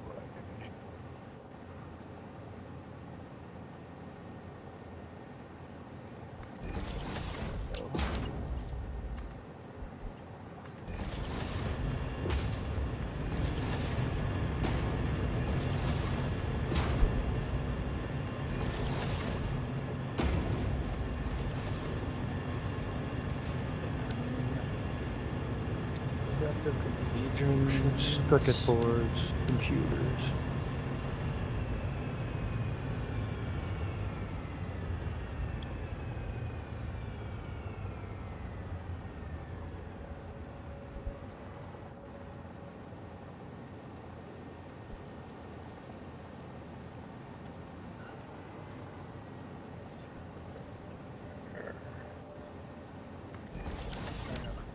circuit boards, computers.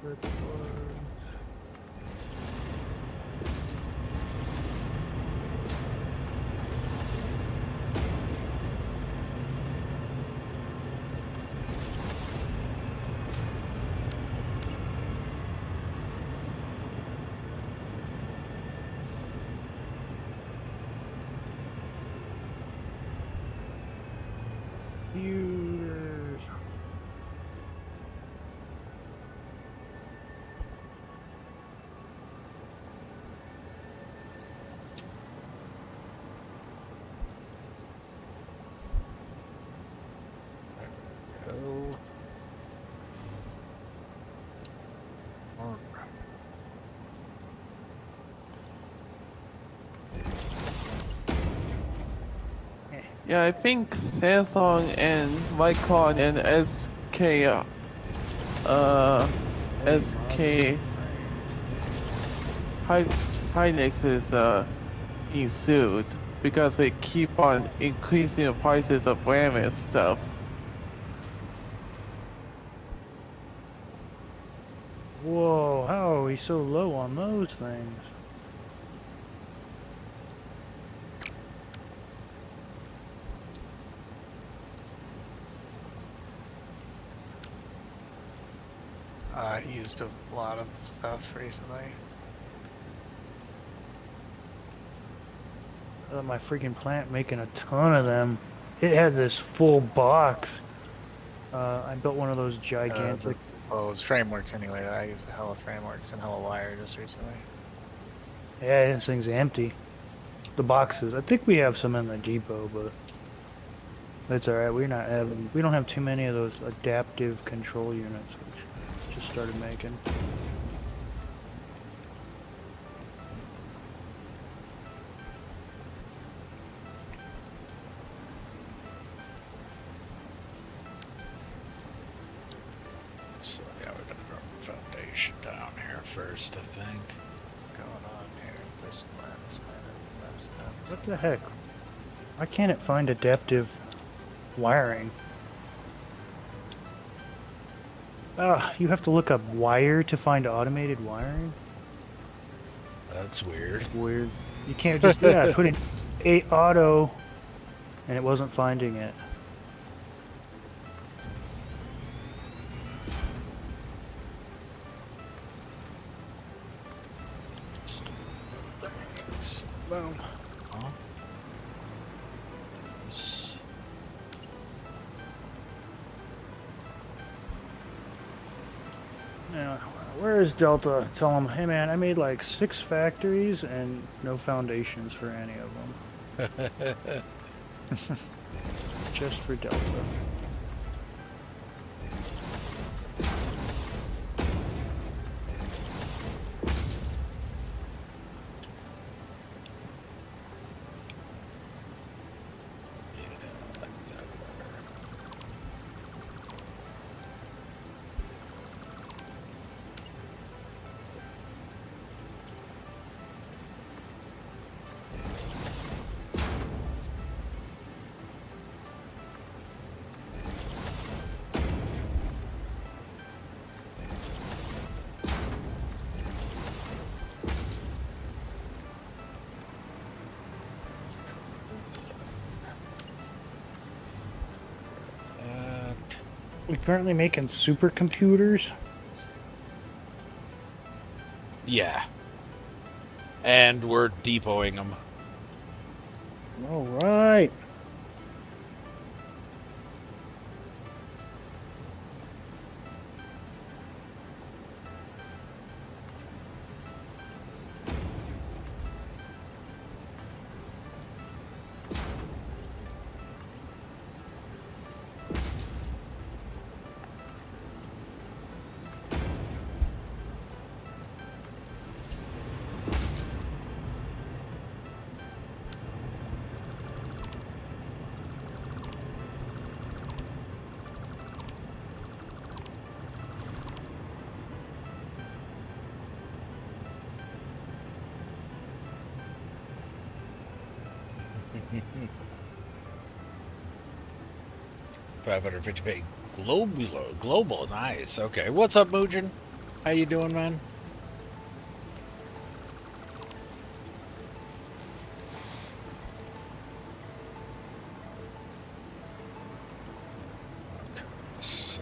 Circuit boards. Computers. Go. Mark. Yeah, I think Samsung and Micron and SK Hynix is being sued because they keep on increasing the prices of RAM and stuff. Whoa, how are we so low on those things? I used a lot of stuff recently. My freaking plant making a ton of them. It had this full box. I built one of those gigantic. Well, it was frameworks anyway. I used a hell of frameworks and hell of wire just recently. Yeah, this thing's empty. The boxes. I think we have some in the depot, but it's all right. We don't have too many of those adaptive control units, which just started making. So yeah, we're gonna drop the foundation down here first, I think. What's going on here? This planet's kind of messed up. What the heck? Why can't it find adaptive wiring? You have to look up wire to find automated wiring? That's weird. Weird. You can't just, yeah, put in auto, and it wasn't finding it. Boom. Huh? Yeah, where is Delta? Tell them, hey man, I made like 6 factories and no foundations for any of them. Just for Delta. We're currently making supercomputers. Yeah. And we're depoting them. All right. $550 global, nice. Okay, what's up, Mujin? How you doing, man? Okay, so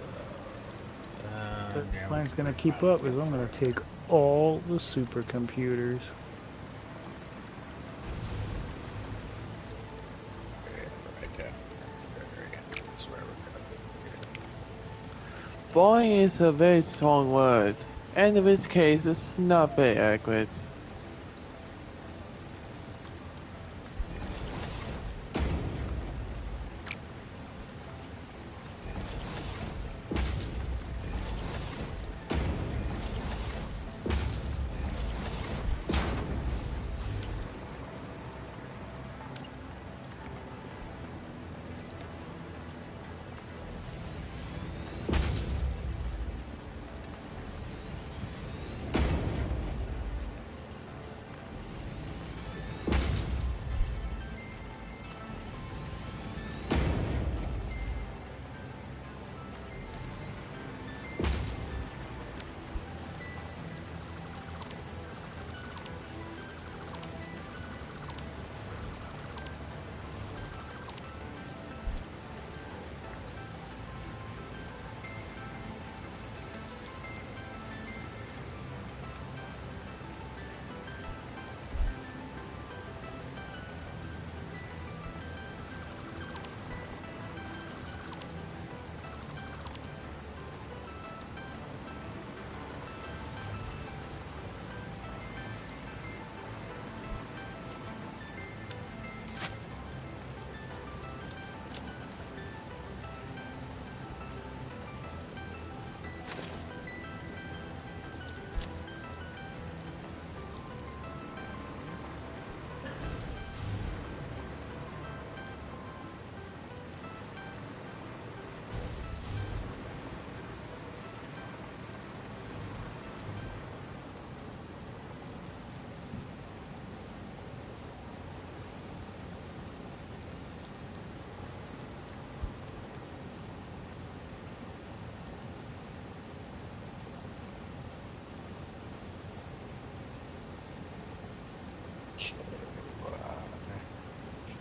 The plan's gonna keep up is I'm gonna take all the supercomputers. right down there. That's where we're Boy is a very strong word, and in this case, it's not very accurate.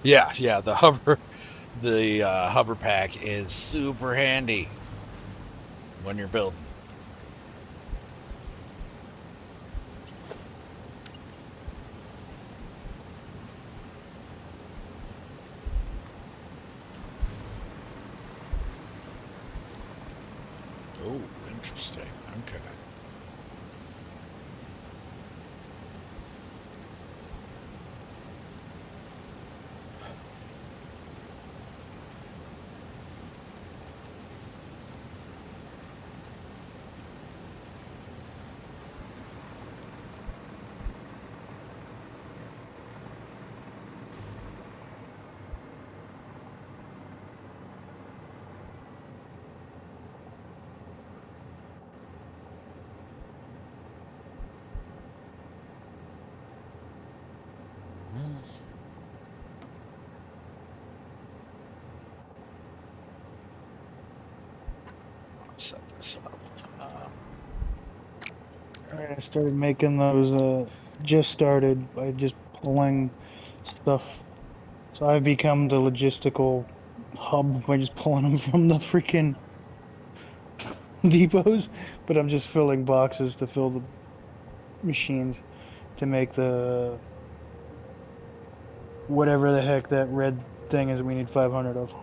Yeah, the hover pack is super handy when you're building. Oh, interesting. Okay. Set this up. I started making those, just started by just pulling stuff. So I've become the logistical hub by just pulling them from the freaking depots, but I'm just filling boxes to fill the machines to make the whatever the heck that red thing is we need 500 of.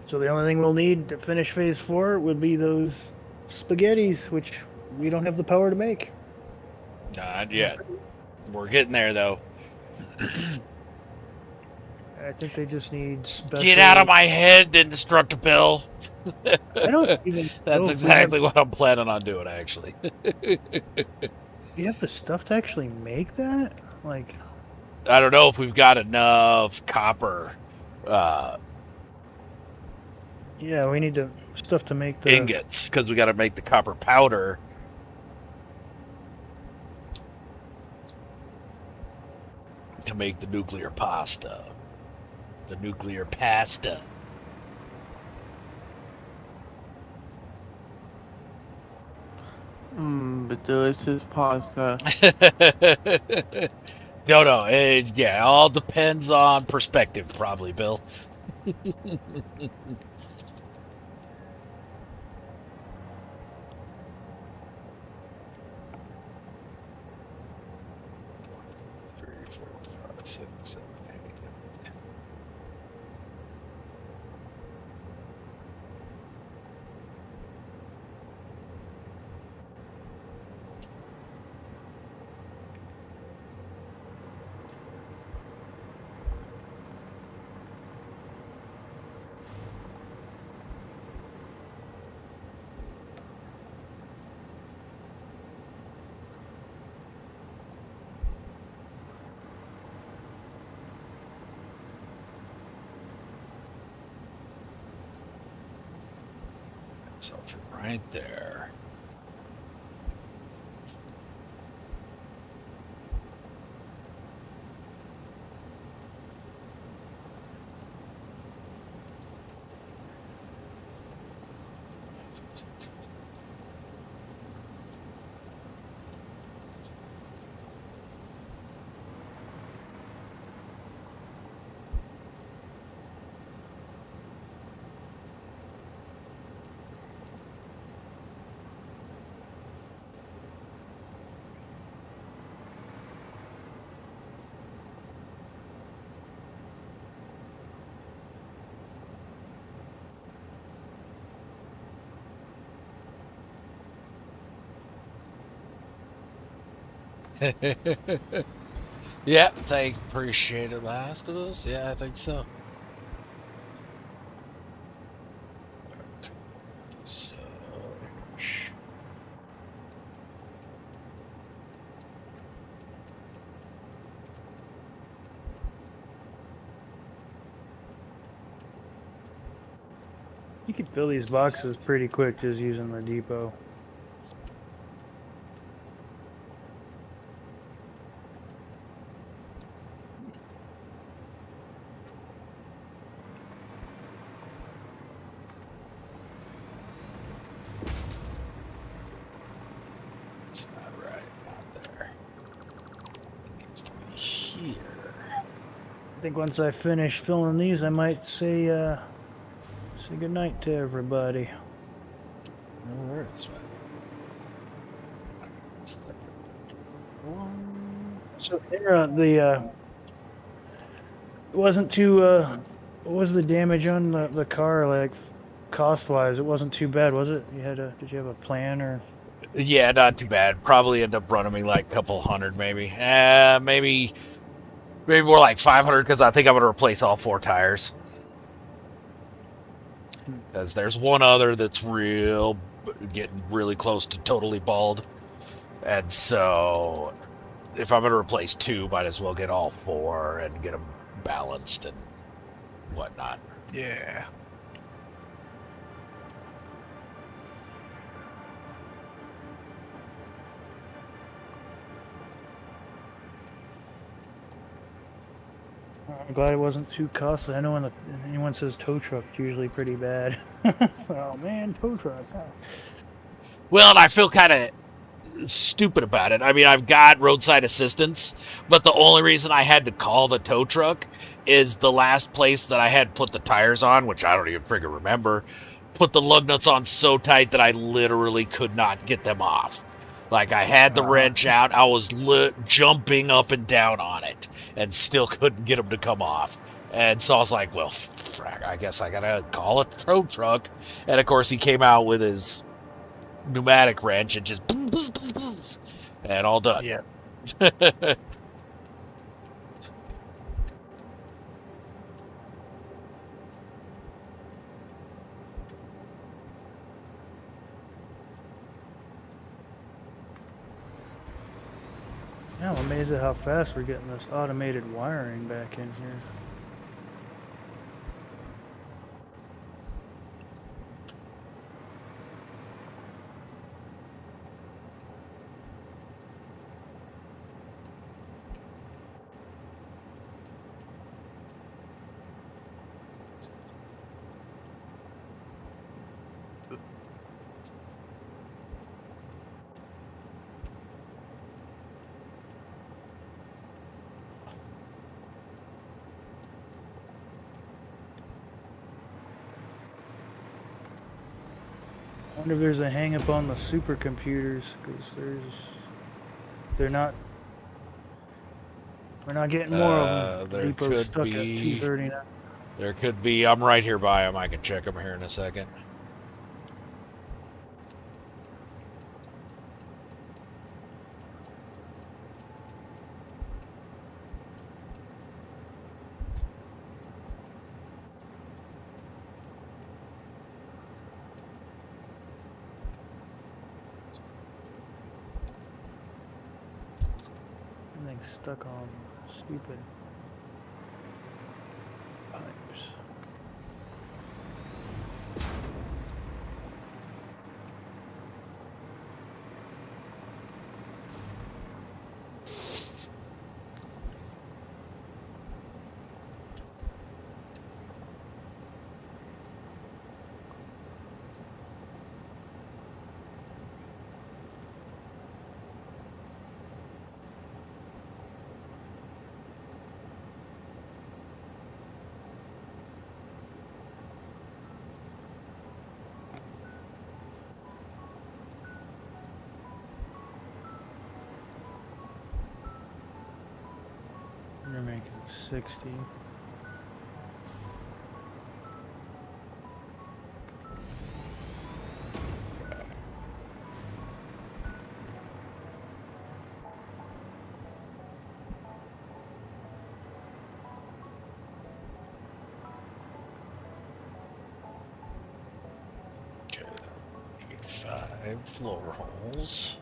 So the only thing we'll need to finish phase 4 would be those spaghettis, which we don't have the power to make. Not yet. We're getting there, though. I think they just need special... Get out of my head, Indestructible! I don't even That's exactly what I'm planning on doing, actually. Do you have the stuff to actually make that? Like... I don't know if we've got enough copper... Yeah, we need stuff to make the... ingots, because we got to make the copper powder. to make the nuclear pasta. The nuclear pasta. The delicious pasta. No, it all depends on perspective, probably, Bill. So right there. Yeah, appreciate it, Last of Us. Yeah, I think so. Okay, so You could fill these boxes pretty quick just using the depot. it's not right, not there. It needs to be here. I think once I finish filling these, I might say goodnight to everybody. No, there it is, man. So there, it wasn't too. What was the damage on the car, like cost-wise? It wasn't too bad, was it? Did you have a plan or? Yeah, not too bad. Probably end up running me like a couple hundred, maybe. Maybe more like 500 because I think I'm gonna replace all 4 tires. Because there's one other that's getting really close to totally bald, and so if I'm gonna replace 2, might as well get all 4 and get them balanced and whatnot. Yeah. I'm glad it wasn't too costly. I know when anyone says tow truck, it's usually pretty bad. Oh man, tow truck. Well, and I feel kind of stupid about it. I mean, I've got roadside assistance, but the only reason I had to call the tow truck is the last place that I had put the tires on, which I don't even freaking remember, put the lug nuts on so tight that I literally could not get them off. Like, I had the wrench out, I was jumping up and down on it, and still couldn't get them to come off. And so I was like, well, frack, I guess I gotta call a tow truck. And of course, he came out with his pneumatic wrench and just bzz, bzz, bzz, bzz, and all done. Yeah. Yeah, I'm amazed at how fast we're getting this automated wiring back in here. wonder if there's a hang up on the supercomputers, because we're not getting more of them. There Depot's could stuck be. at 239. There could be. I'm right here by them. I can check them here in a second. Everything's stuck on stupid pipes. You're making 60. Okay, need 5 floor holes.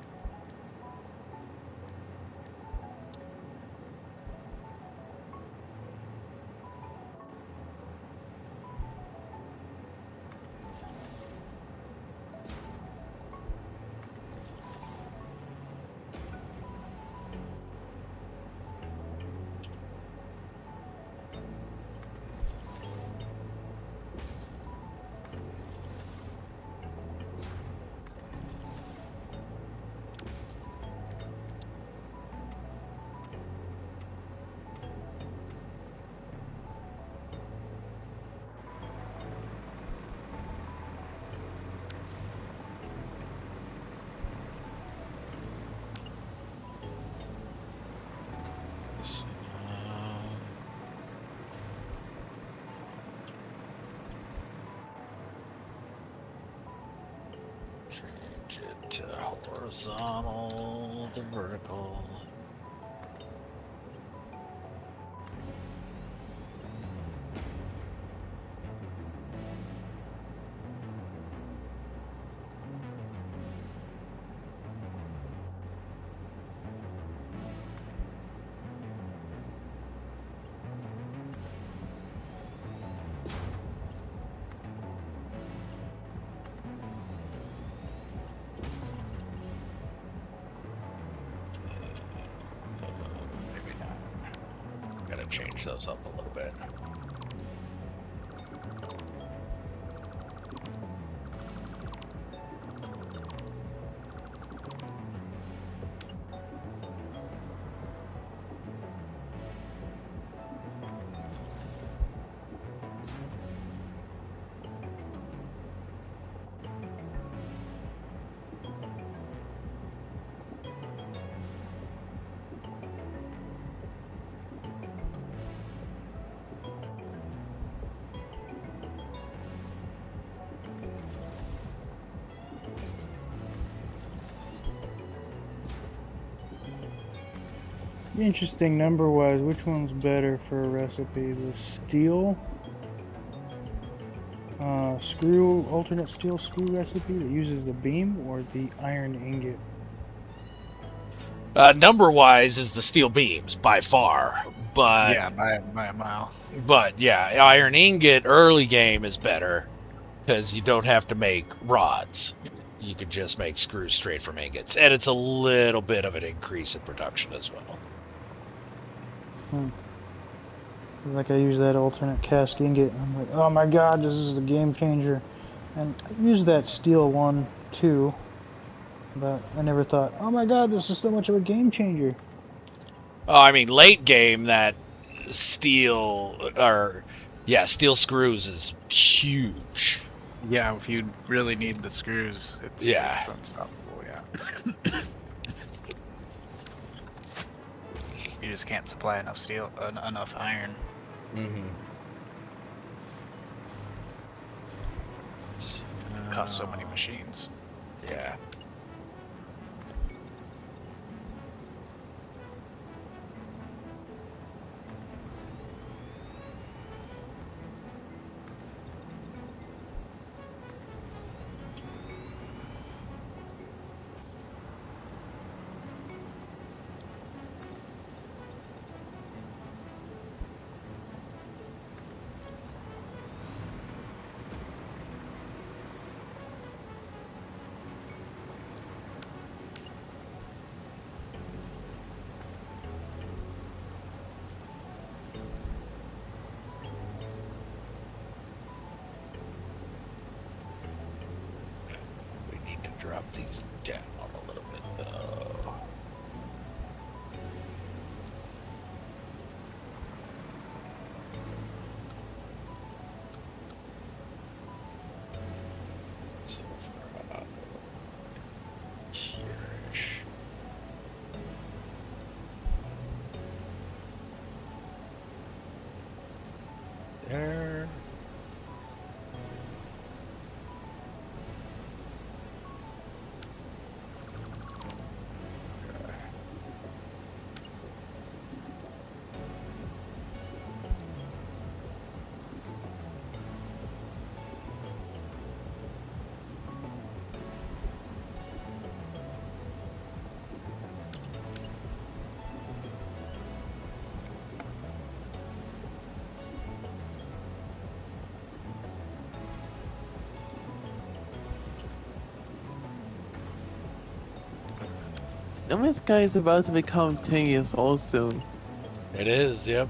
Change it to horizontal to vertical. Maybe not. Gotta change those up a little bit. Interesting number-wise, which one's better for a recipe? The steel screw, alternate steel screw recipe that uses the beam, or the iron ingot? Number-wise is the steel beams by far, but Yeah, by a mile. But yeah, iron ingot early game is better because you don't have to make rods. You can just make screws straight from ingots, and it's a little bit of an increase in production as well. Like I use that alternate cast ingot, and I'm like, oh my god, this is the game changer. And I used that steel one too, but I never thought, oh my god, this is so much of a game changer. Oh, I mean, late game, that steel screws is huge. Yeah, if you really need the screws, it's unstoppable. Yeah. You just can't supply enough steel, enough iron. Mm-hmm. Costs so many machines. Yeah. We need to drop these down a little bit, though. So for here-ish. There. No Man's Sky is about to become 10 years old soon. It is, yep.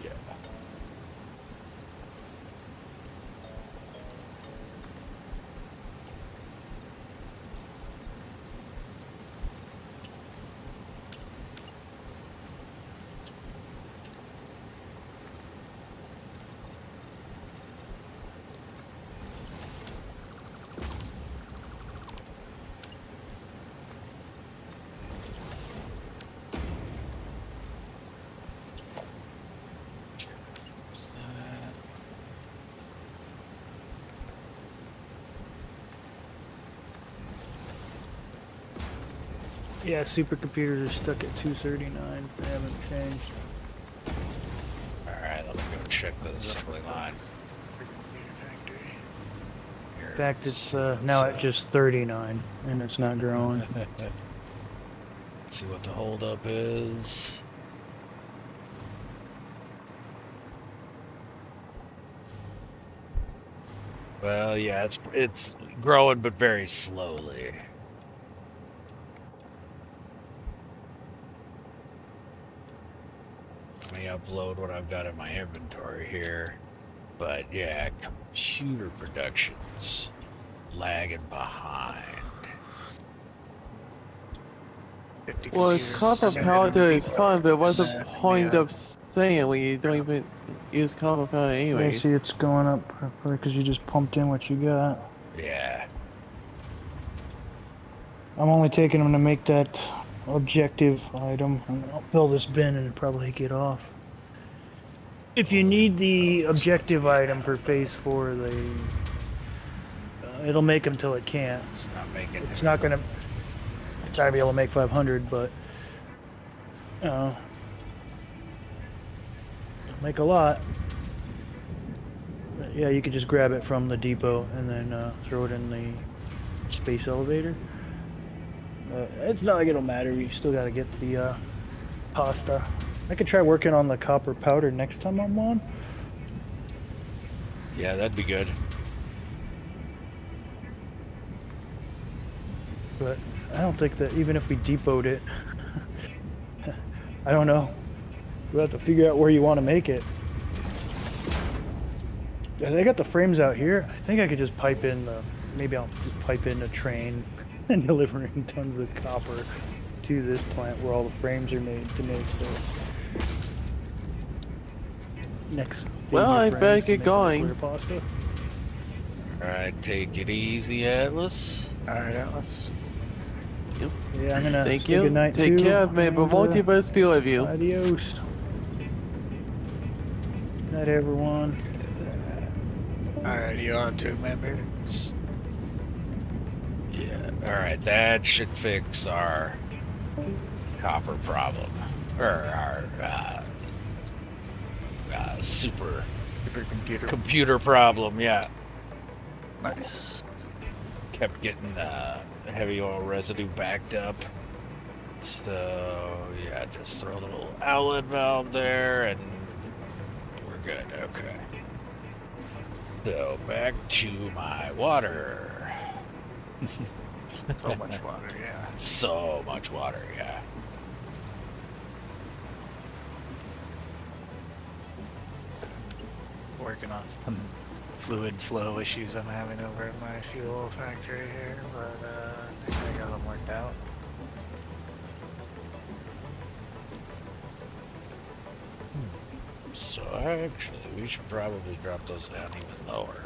Yeah. What's that? Yeah, supercomputers are stuck at 239. They haven't changed. Alright, let me go check the assembly line. In fact, it's now at just 39, and it's not growing. Let's see what the holdup is. Well, yeah, it's growing, but very slowly. Let me upload what I've got in my inventory here. But yeah, computer production's lagging behind. Well, copper powder is fine, but what's the point of saying when you don't even use copper powder Yeah, anyways? see, it's going up properly because you just pumped in what you got. Yeah. I'm only taking them to make that objective item, and I'll fill this bin and probably get off. If you need the objective item for phase 4, it'll make them till it can't. It's not making It's not gonna. Sorry to be able to make 500, but don't make a lot. But yeah, you could just grab it from the depot and then throw it in the space elevator. It's not like it'll matter. You still got to get the pasta. I could try working on the copper powder next time I'm on. Yeah, that'd be good. But I don't think that even if we depoted it, I don't know. We'll have to figure out where you want to make it. They got the frames out here. I think I could just pipe in the, maybe I'll just pipe in a train and delivering tons of copper to this plant where all the frames are made to make the next. Well, I better get going. Alright, take it easy, Atlas. Alright, Atlas. Yep. Yeah, I'm gonna Thank say you. goodnight Take too, care. May the and, multiverse be with you. Adios. Good night, everyone. Alright, you on too, member? Yeah, alright, that should fix our copper problem. Or our Supercomputer. computer problem, yeah. Nice. Kept getting heavy oil residue backed up. So, yeah, just throw a little outlet valve there and we're good. Okay. So, back to my water. So much water, yeah. So much water, yeah. Working on some fluid flow issues I'm having over at my fuel factory here, but I think I got them worked out. So actually, we should probably drop those down even lower.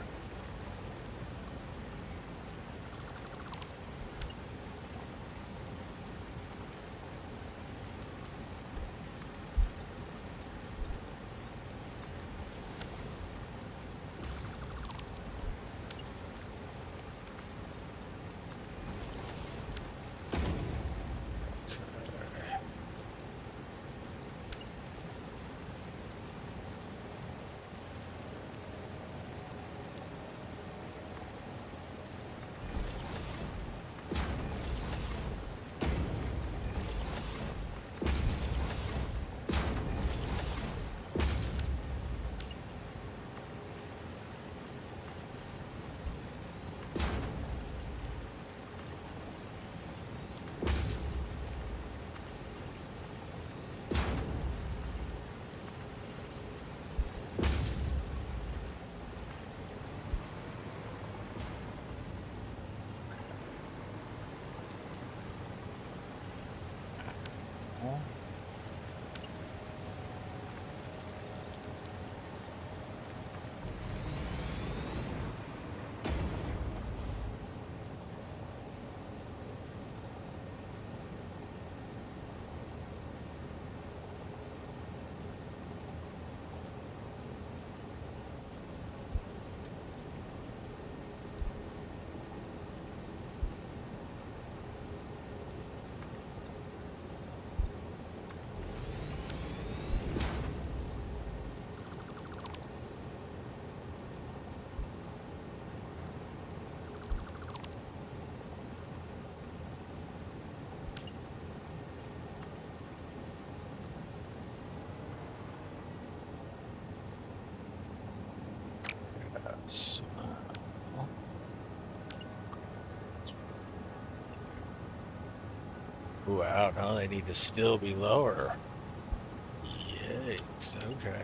So, wow, no, they need to still be lower. Yikes, okay.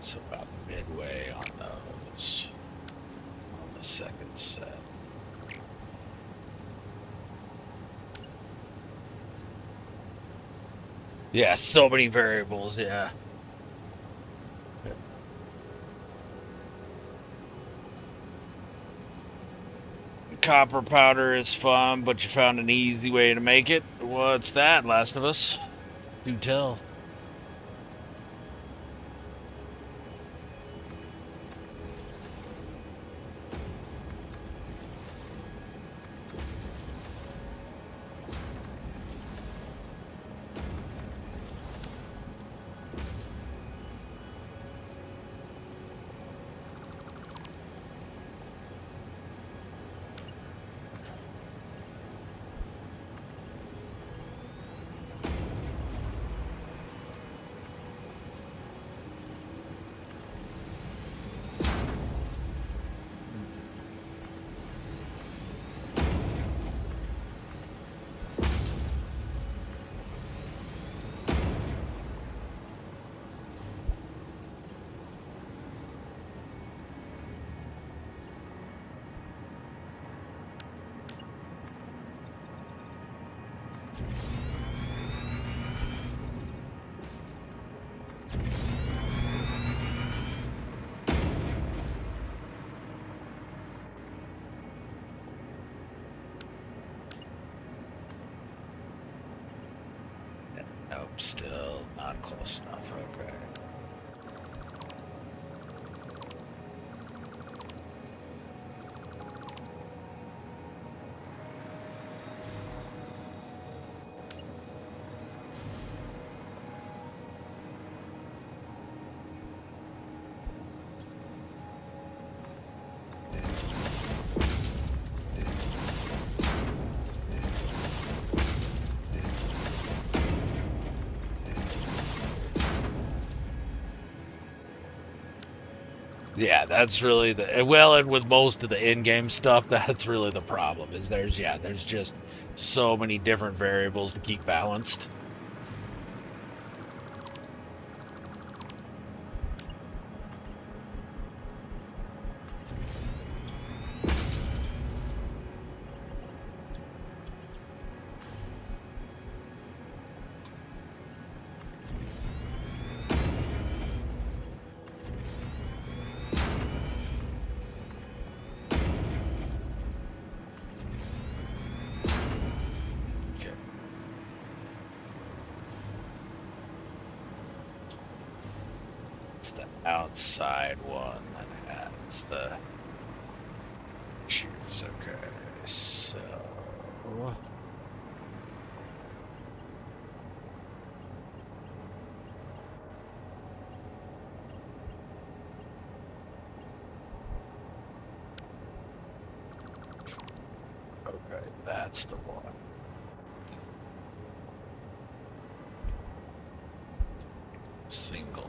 So about midway on those, on the second set. Yeah, so many variables, yeah. Copper powder is fun, but you found an easy way to make it. What's that, Last of Us? Do tell. Nope, still not close enough. Okay. Yeah, that's really the well, and with most of the in-game stuff, that's really the problem. Is there's just so many different variables to keep balanced. Okay. It's the outside one that has the issues. Okay, so. Okay, that's the one. Single.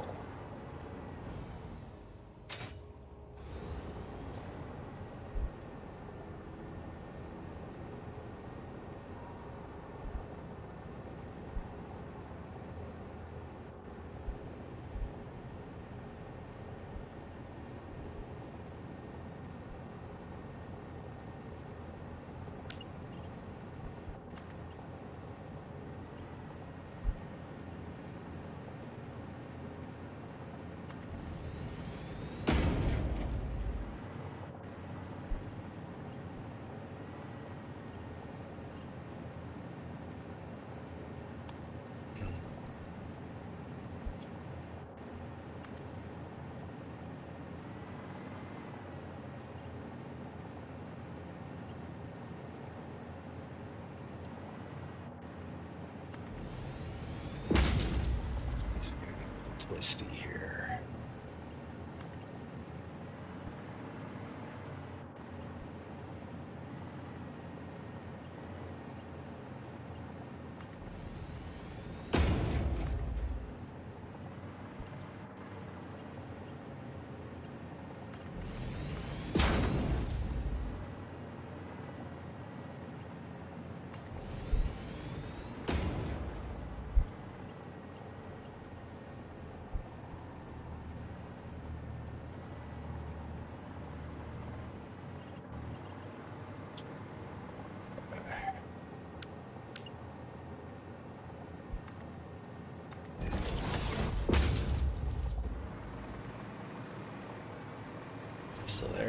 Twisty here.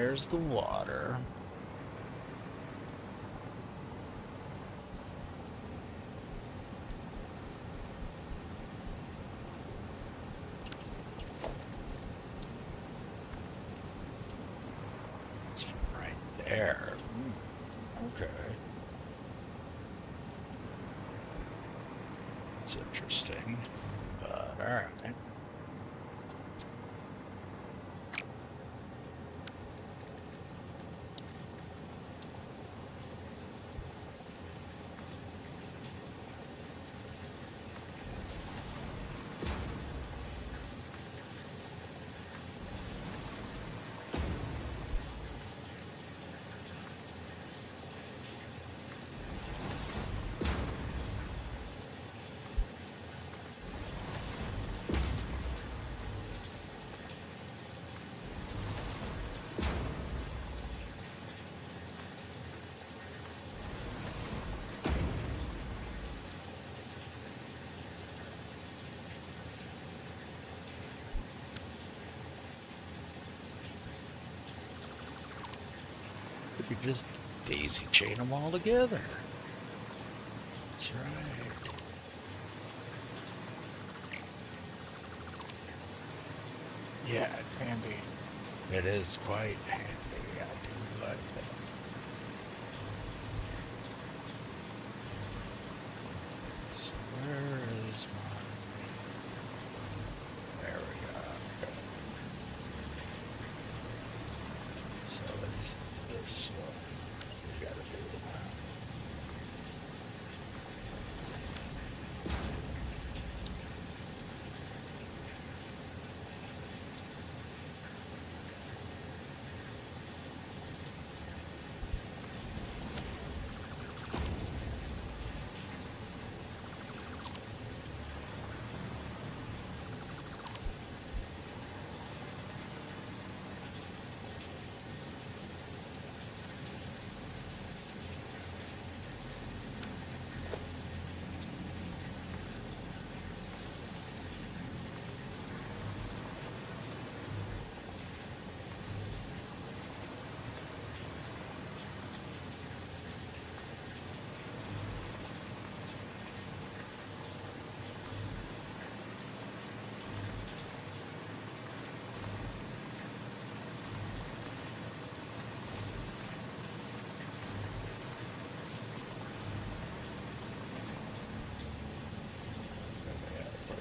there's the water. It's right there. Okay. It's interesting, but all right. You just daisy chain them all together. That's right. Yeah, it's handy. It is quite handy. I do like that. So where is my... There we go. Okay. So it's this one we gotta do.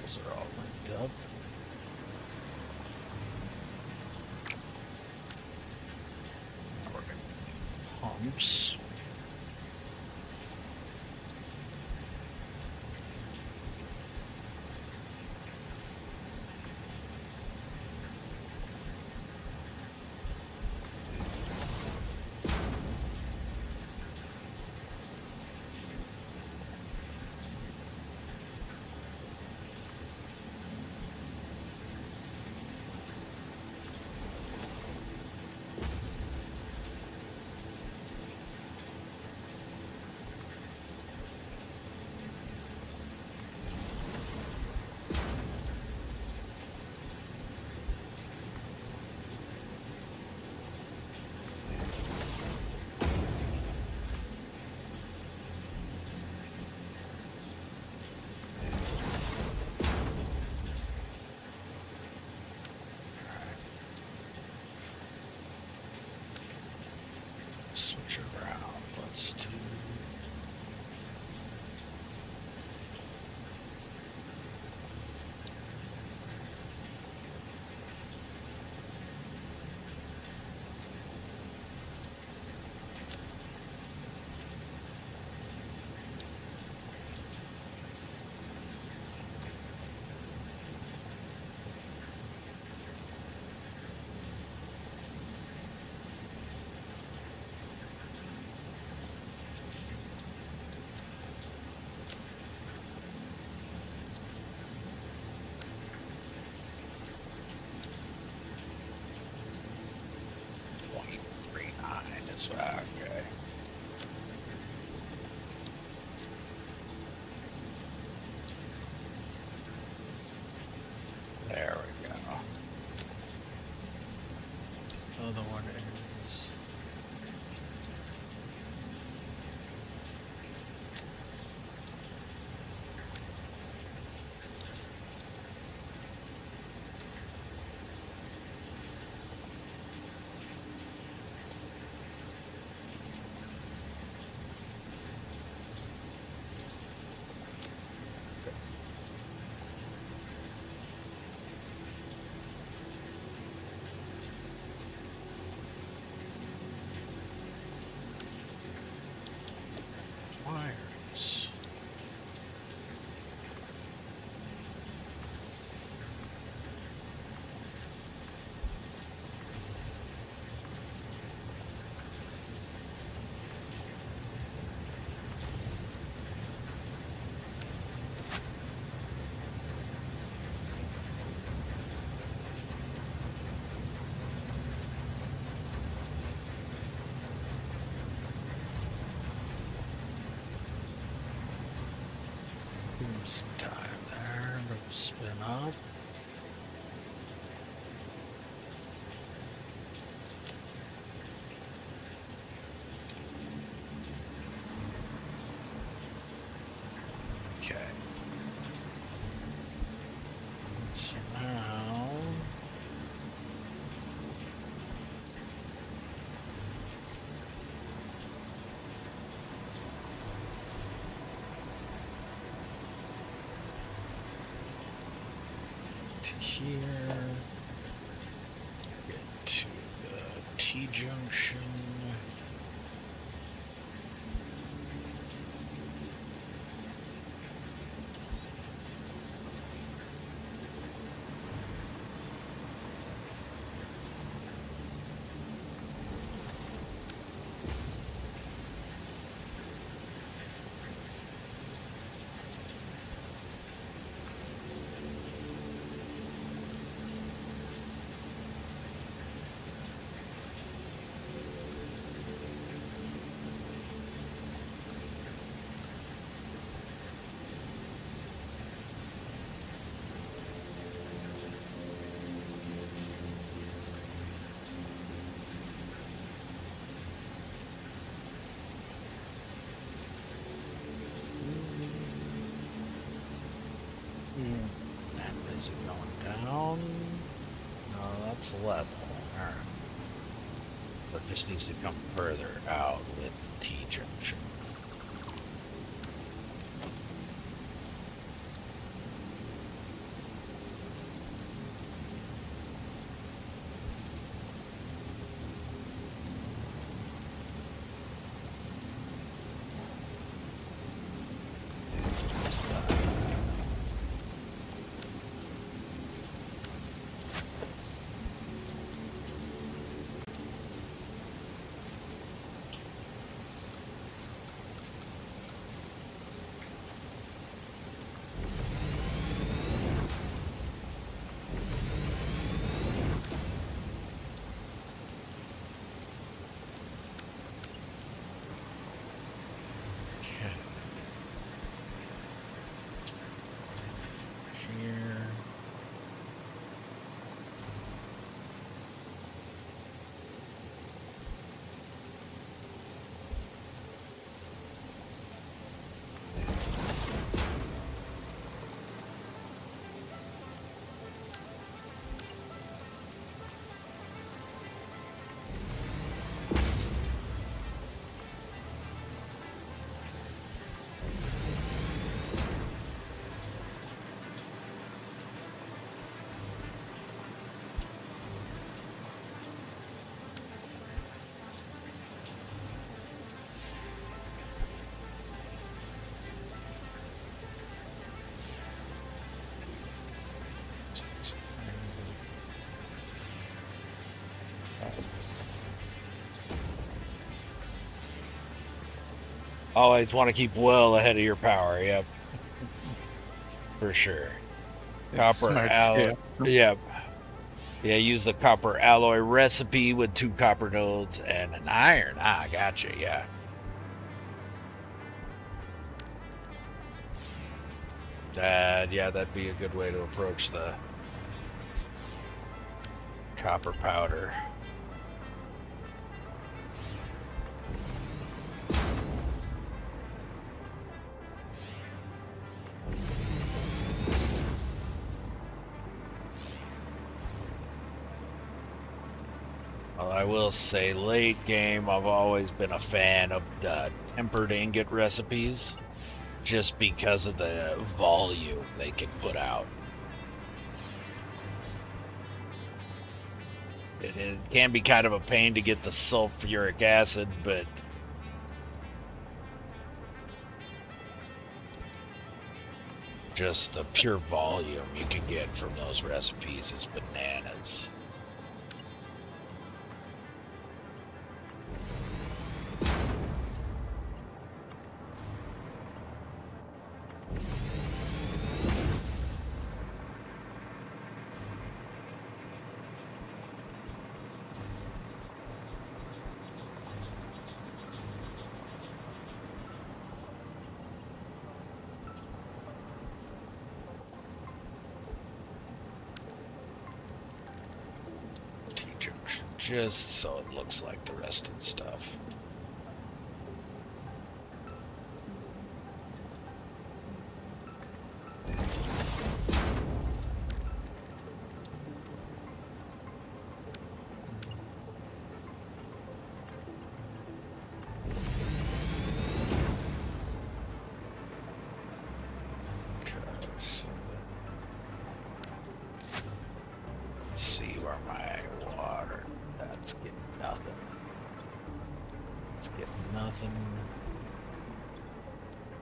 Those are all linked up. Pumps. Some time there. Gonna spin up. Okay. So now. To here. Get to the T-junction. And is it going down? No, that's level. Alright. So it just needs to come further out with T-junction. Here. Always want to keep well ahead of your power. Yep. For sure. Copper alloy. Yep. Yeah, use the copper alloy recipe with 2 copper nodes and an iron. Ah, gotcha. Yeah. Yeah, that'd be a good way to approach the copper powder. Well, I will say, late game, I've always been a fan of the tempered ingot recipes, just because of the volume they can put out. It can be kind of a pain to get the sulfuric acid, but just the pure volume you can get from those recipes is bananas. just so it looks like the rest of the stuff.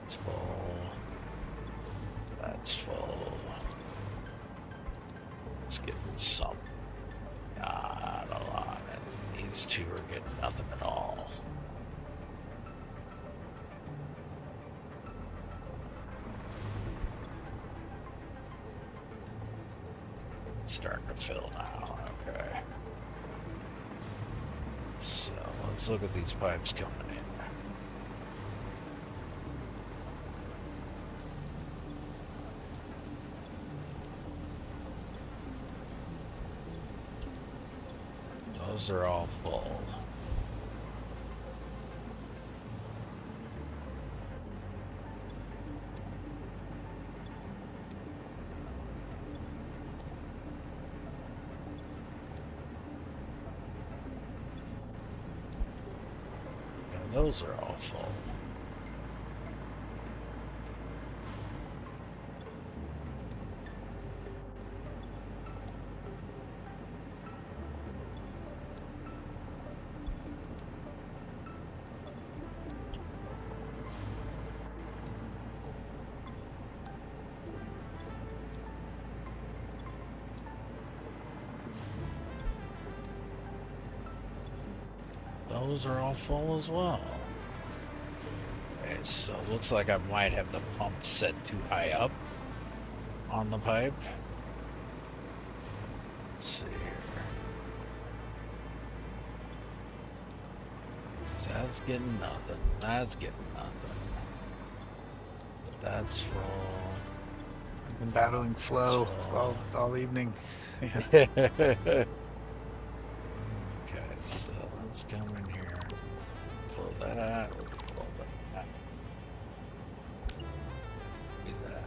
It's full. That's full. It's getting some. Not a lot. And these two are getting nothing at all. It's starting to fill now. Okay. So let's look at these pipes coming in. Those are all full. And those are all full. Those are all full as well. Okay, so it looks like I might have the pump set too high up on the pipe. Let's see here. So that's getting nothing. That's getting nothing. But that's full. I've been battling flow all evening. Yeah. Okay, so let's come in here. Pull that out. Pull that out. Do that.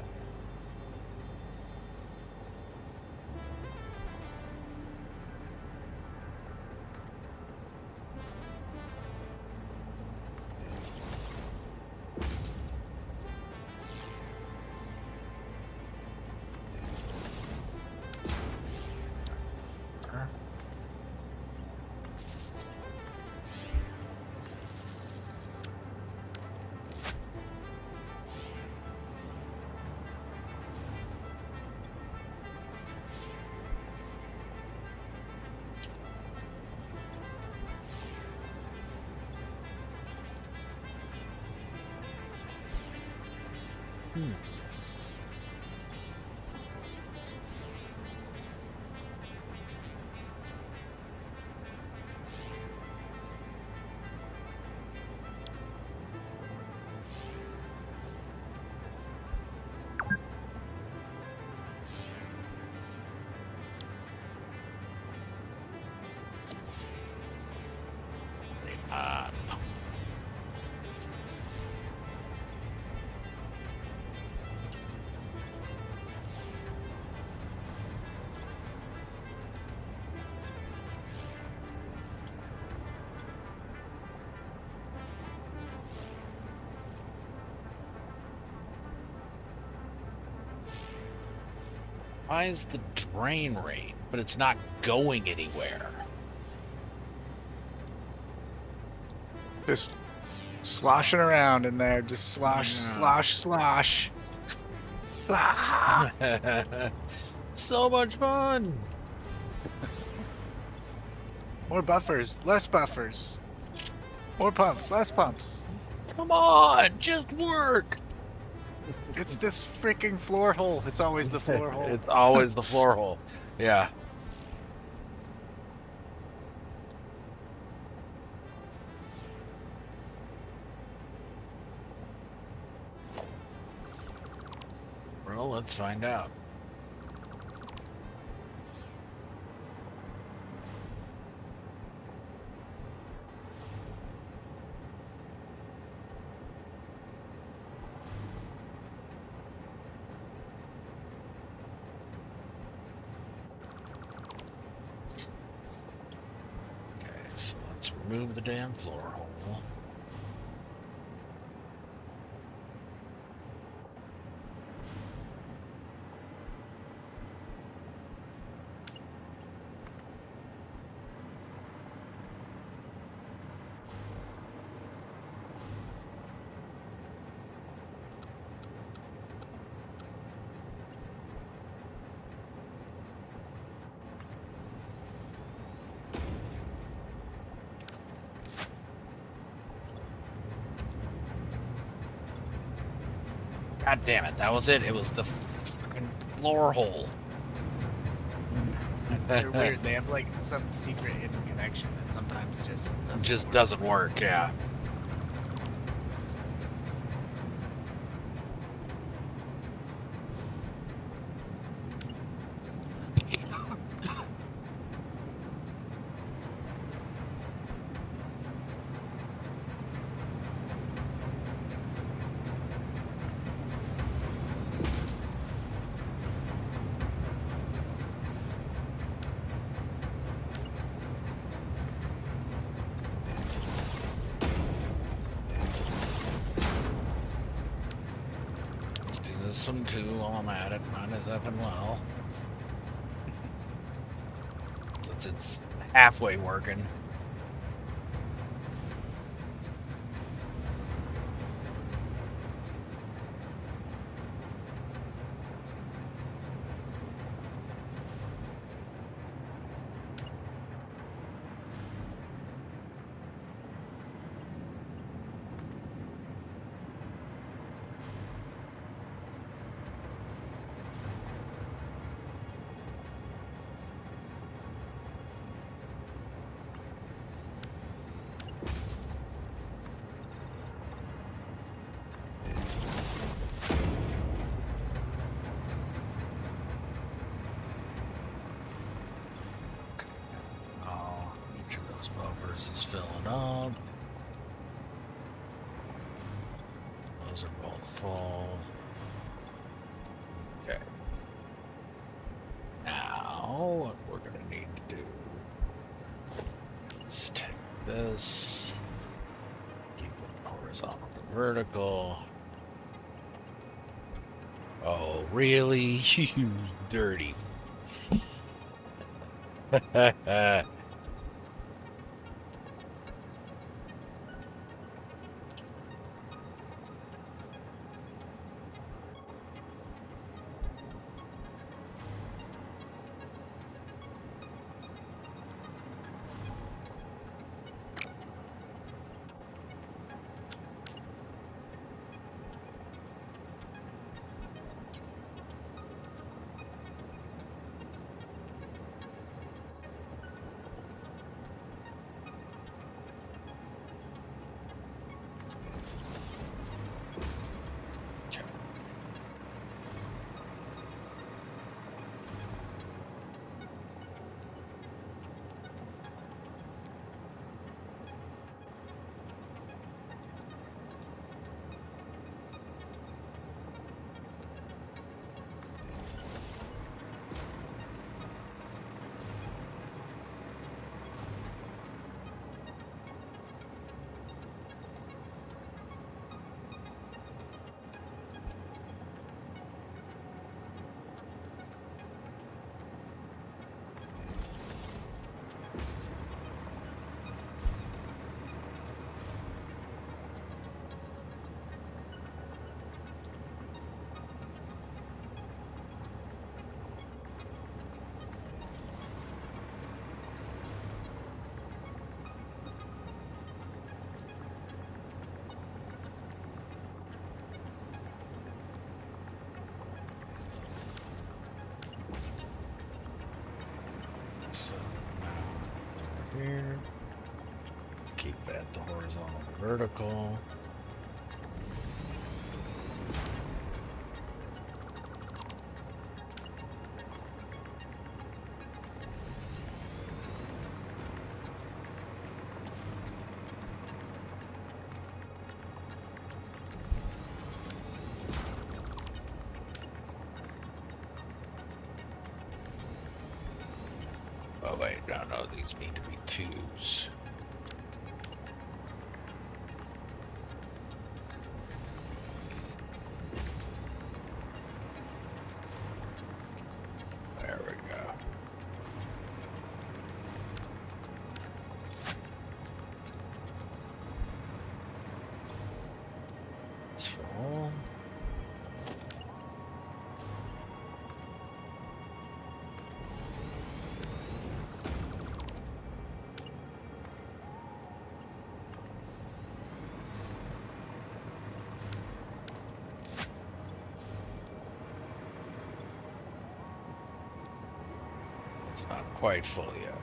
Why is the drain rate, but it's not going anywhere? Just sloshing around in there. Just slosh, slosh, slosh. Ah! So much fun. More buffers, less buffers. More pumps, less pumps. Come on, just work. It's this freaking floor hole. It's always the floor hole. It's always the floor hole. Yeah. Well, let's find out. remove the damn floor hole. God damn it, that was it. It was the fucking floor hole. They're weird. They have like some secret hidden connection that sometimes just Doesn't work, yeah. This one too while I'm at it. Mine is up and well. Since it's halfway working. Buffers is filling up. Those are both full. Okay. Now, what we're going to need to do is take this, keep it horizontal to vertical. Oh, really? You dirty. So now here, keep that the horizontal to vertical. Oh wait, no, these need to be twos. It's not quite full yet.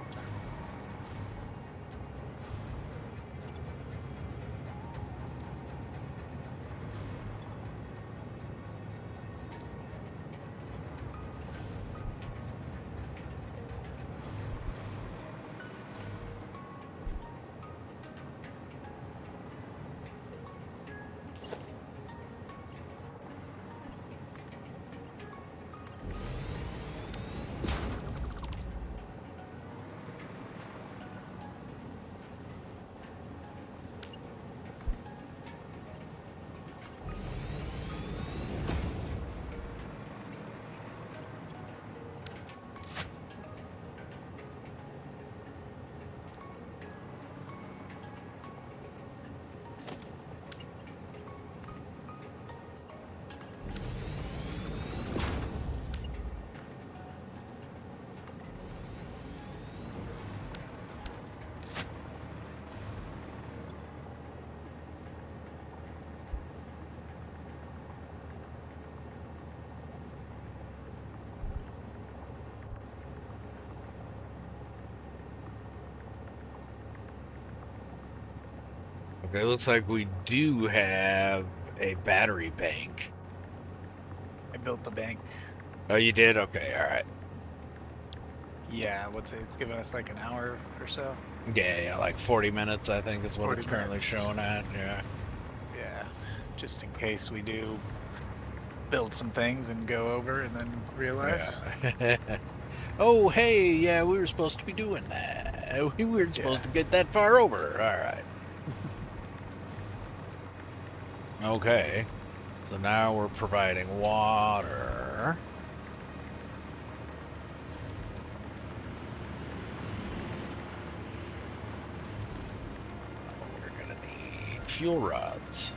Okay, looks like we do have a battery bank. I built the bank. Oh, you did? Okay, all right. Yeah, it's giving us like an hour or so. Yeah, like 40 minutes, I think, is what 40 it's currently minutes. showing at. Yeah. Yeah, just in case we do build some things and go over and then realize. Yeah. Oh, hey, yeah, we were supposed to be doing that. We weren't supposed to get that far over. All right. Okay. So now we're providing water. We're going to need fuel rods.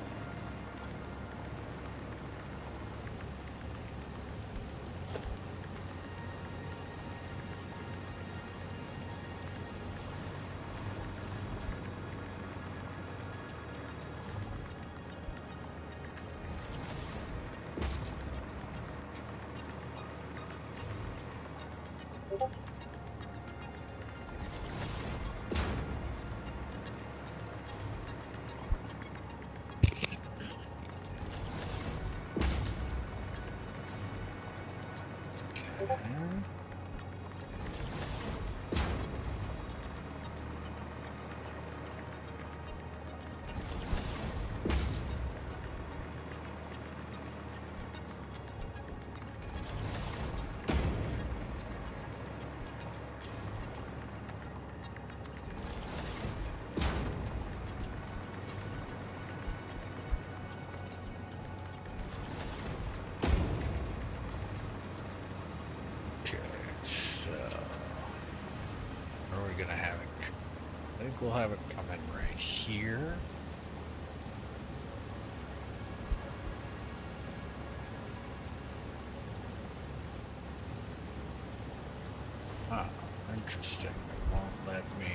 We'll have it come in right here. Huh, interesting. It won't let me...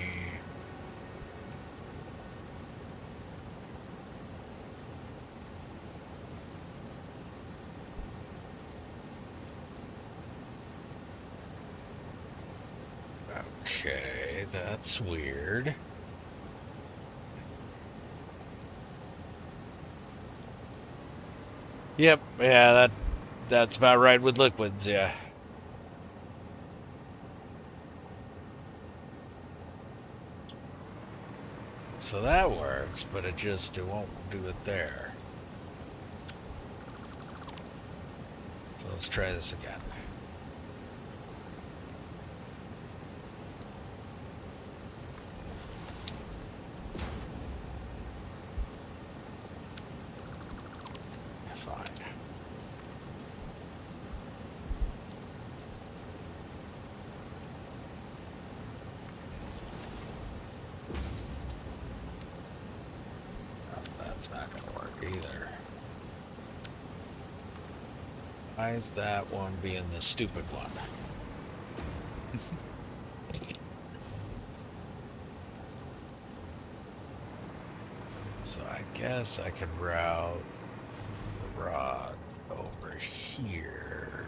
Okay, that's weird. Yep, yeah, that's about right with liquids, yeah. So that works, but it won't do it there. So let's try this again. That's not going to work either. Why is that one being the stupid one? So I guess I could route the rods over here.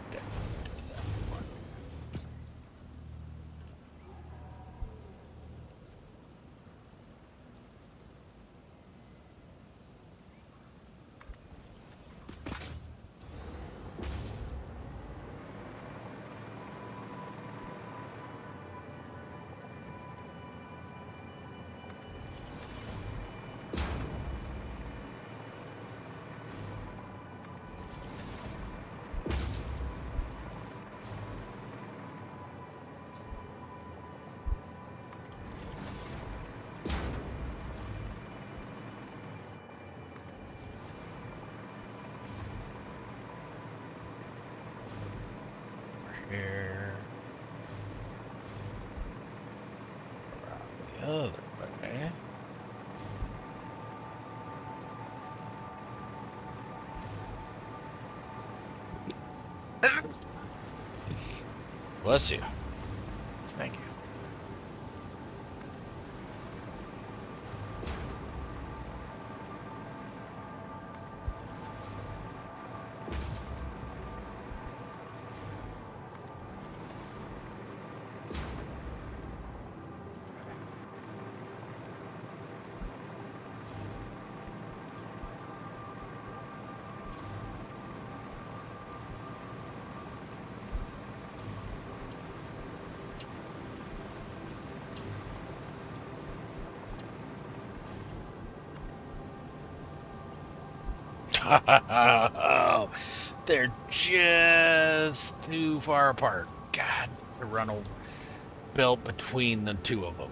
here. Around the other way. Bless you. Thank you. They're just too far apart. God, to run a belt between the two of them.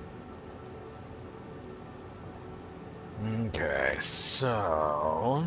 Okay, so...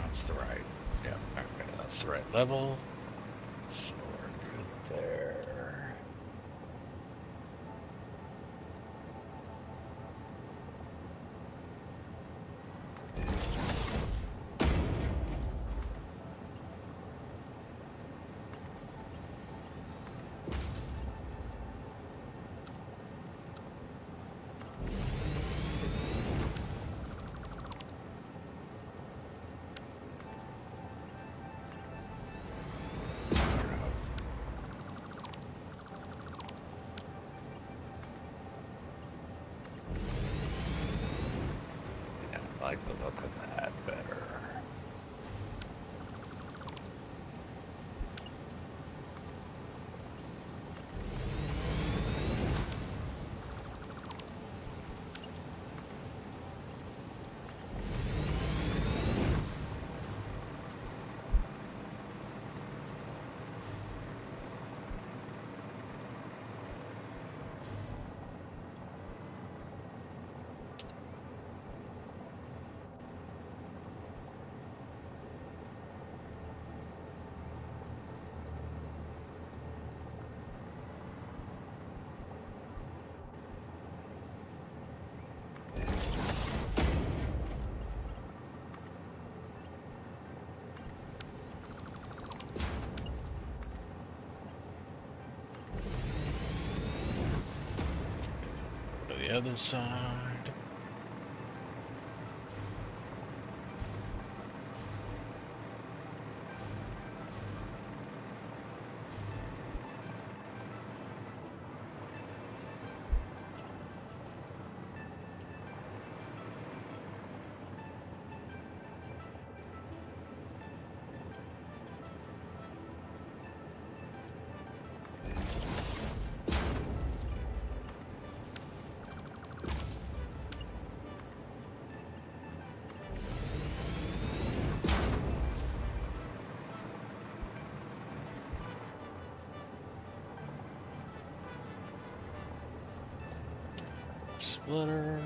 That's the right. Yeah, okay, that's the right level. So we're good there. Yeah, I like the look of that better. Go to the other side. Splitter.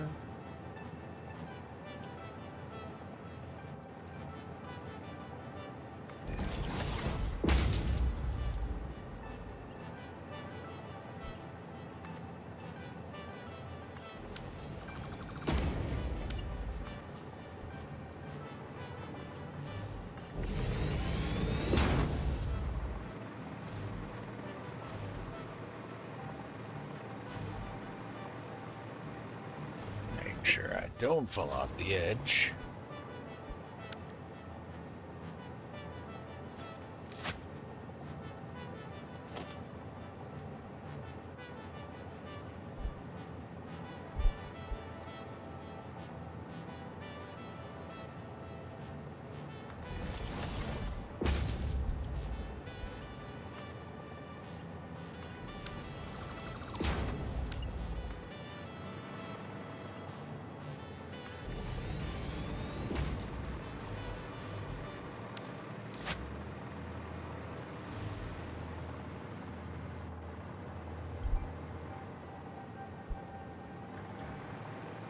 Make sure I don't fall off the edge.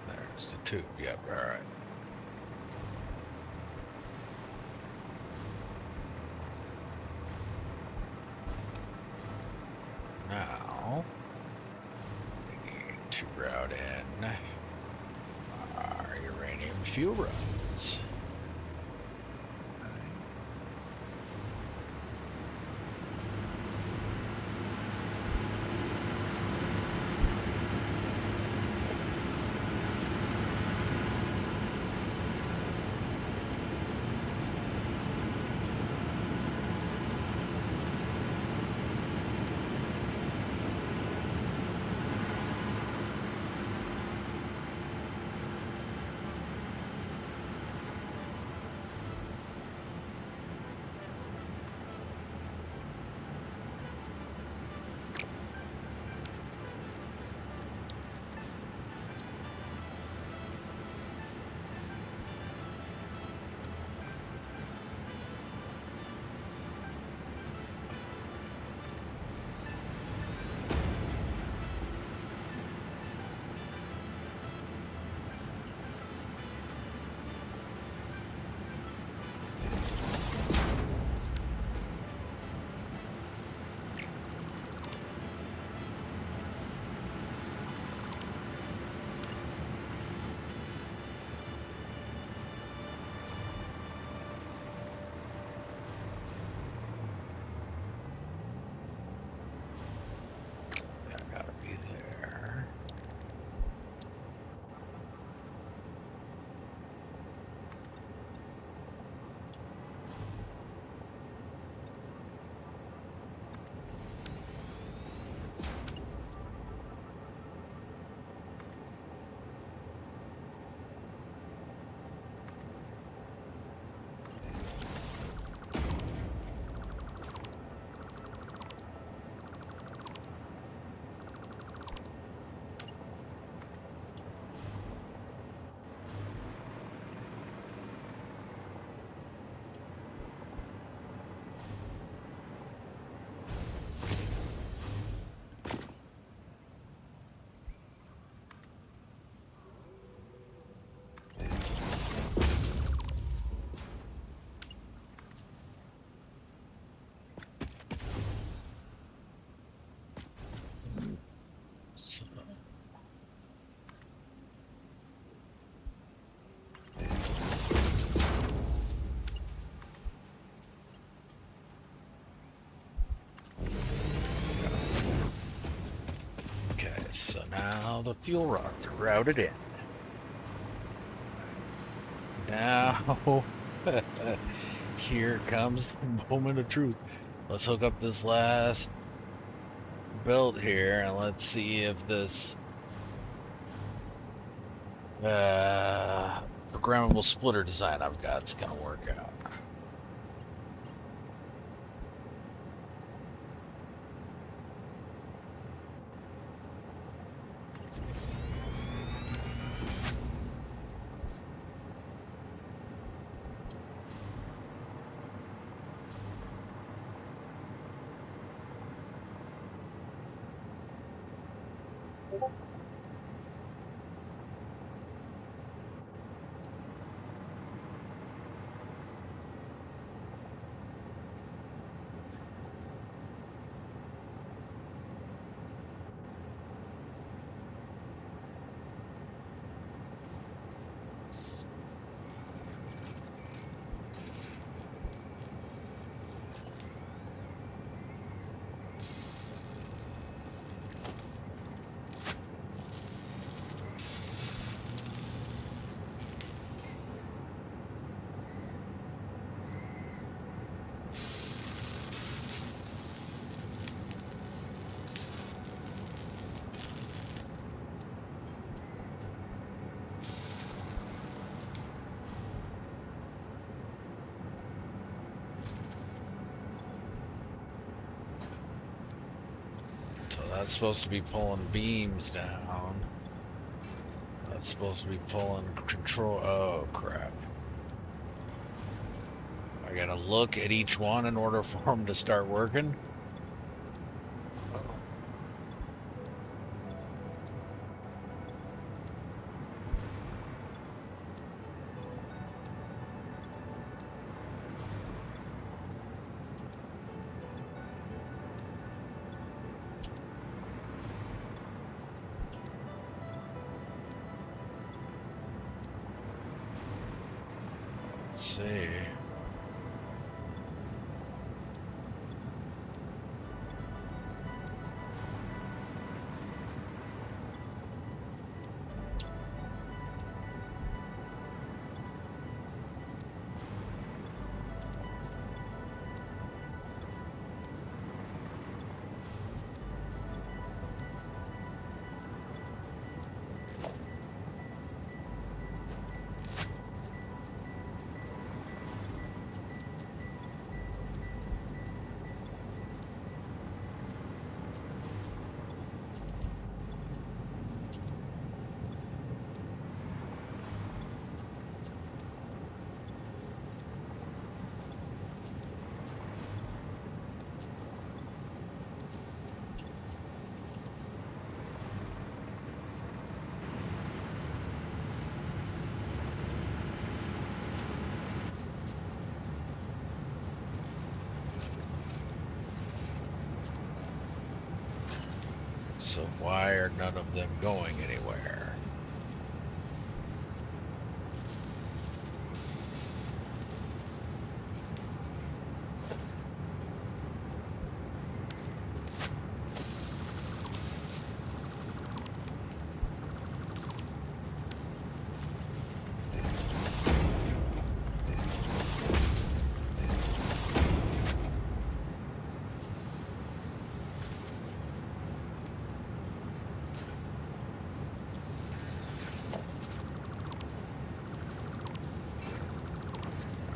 There's the tube. Yep, all right. Now, we need to route in our uranium fuel rods. I gotta be there. So, okay, so now the fuel rods are routed in. Now, here comes the moment of truth. Let's hook up this last belt here and let's see if this programmable splitter design I've got is gonna work out. That's supposed to be pulling beams down. That's supposed to be pulling control. Oh, crap. I gotta look at each one in order for them to start working. Uh-oh. Let's see. So why are none of them going anywhere?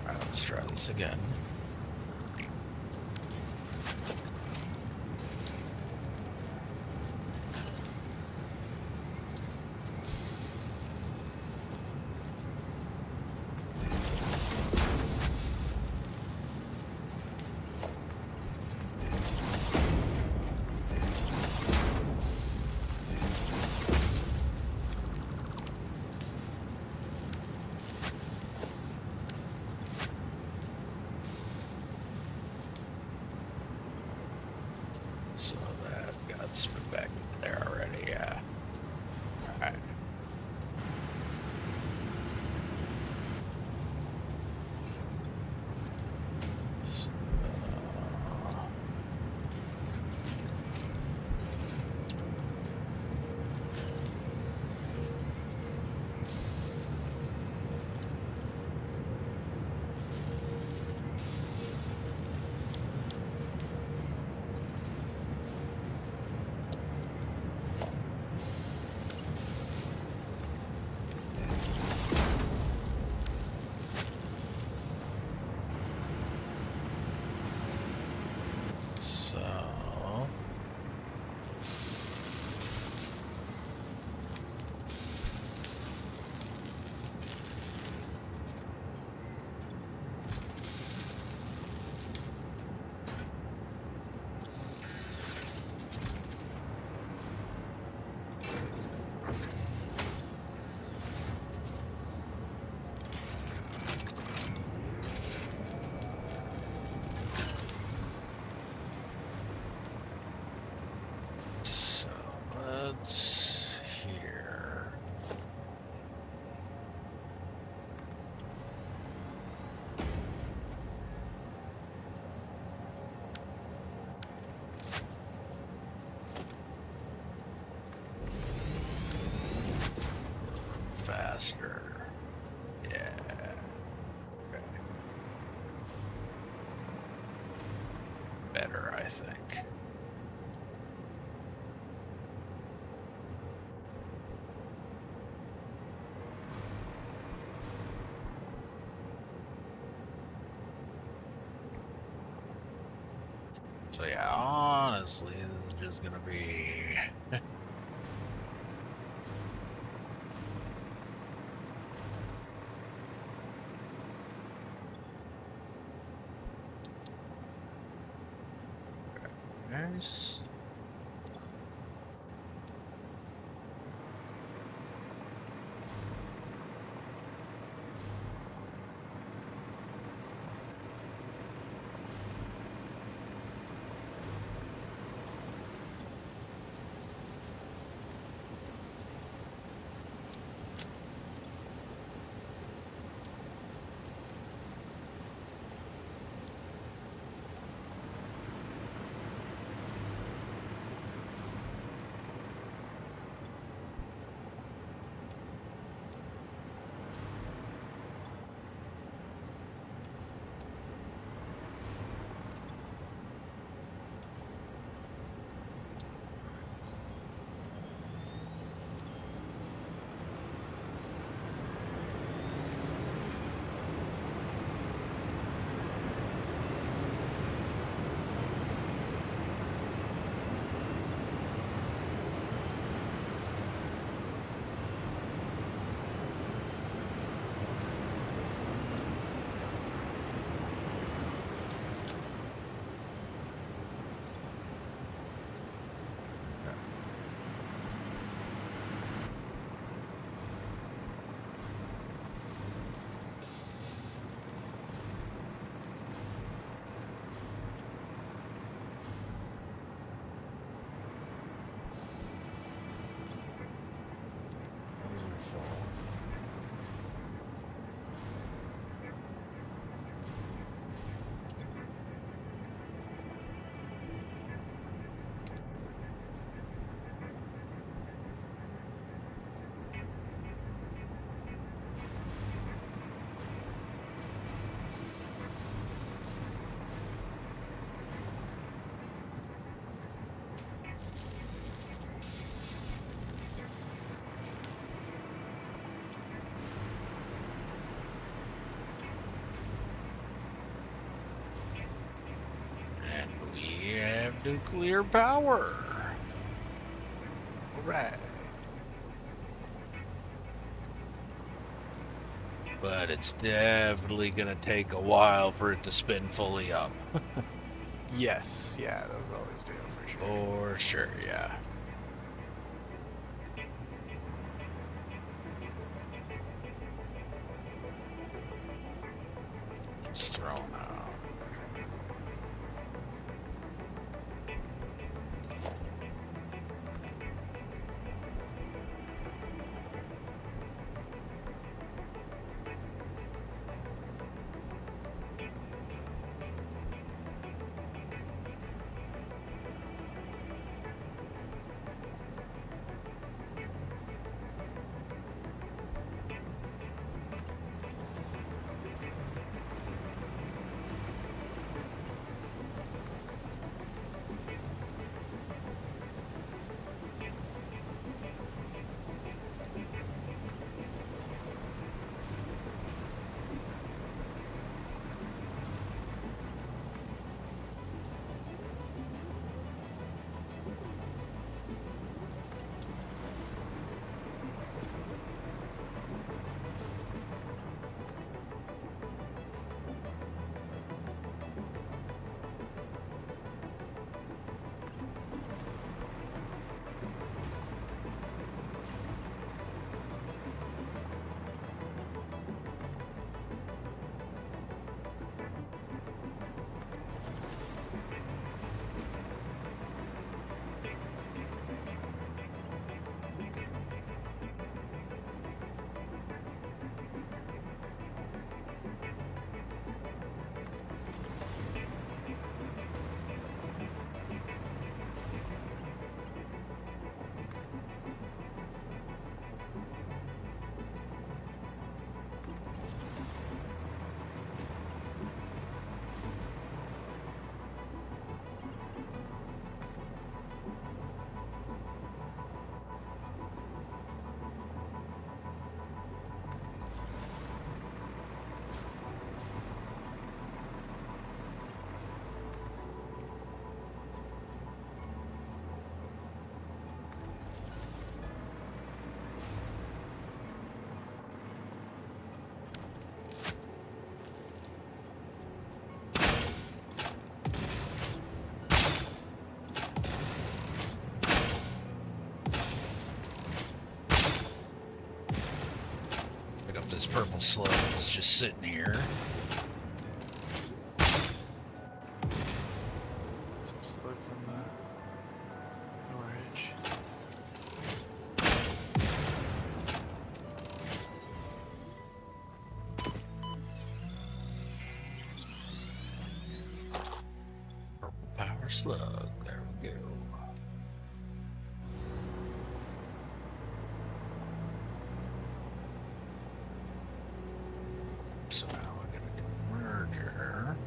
Alright, let's try this again. So that got spit back there already, yeah. Alright. So let's here. Faster. Yeah. Okay. Better, I think. So yeah, honestly, this is is gonna be. Nice. And we have nuclear power. All right. But it's definitely gonna take a while for it to spin fully up. Yes, yeah, those always do for sure. For sure, yeah. It's thrown out. this purple slug that's just sitting here. Some slugs in the storage. Purple power slug. There we go. So now we're gonna do merger.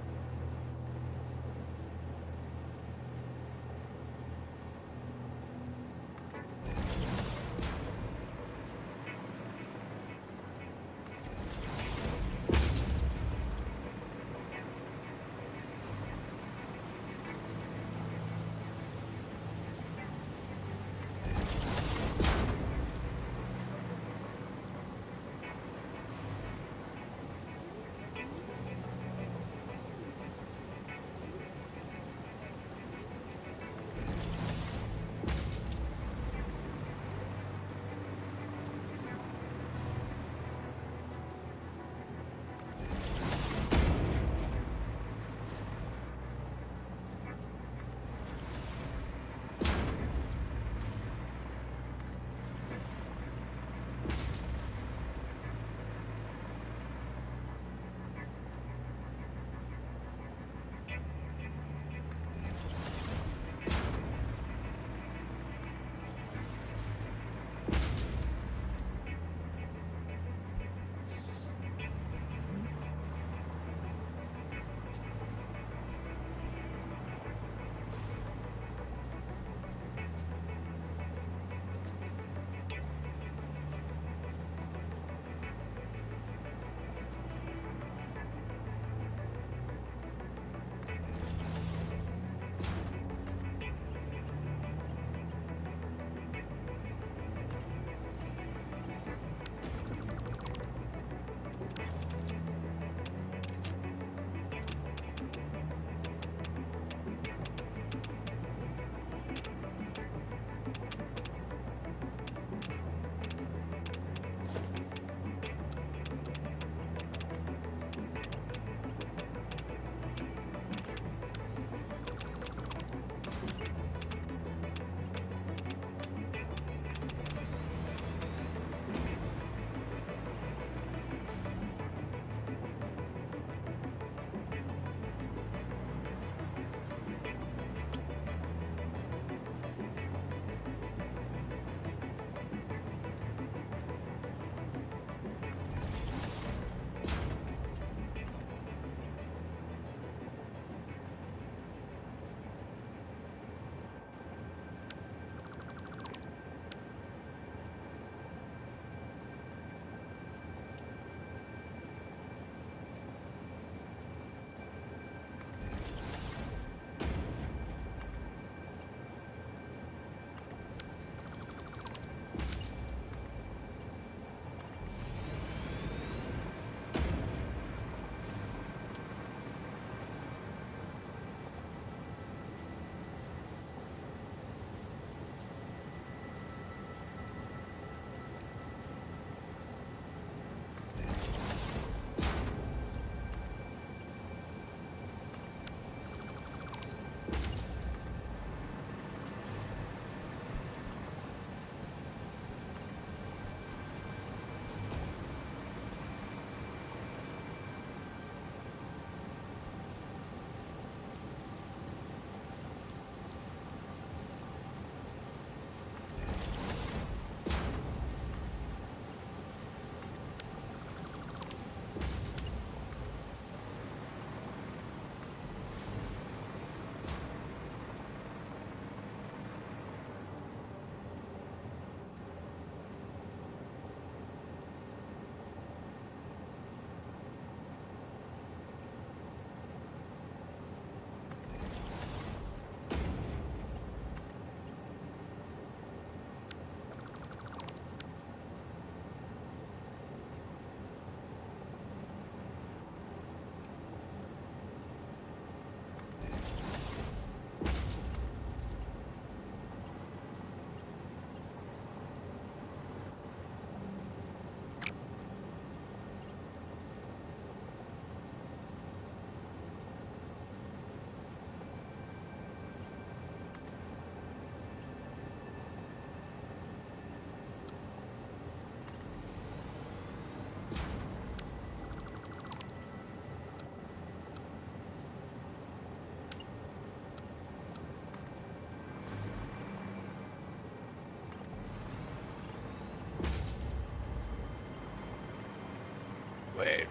Wait.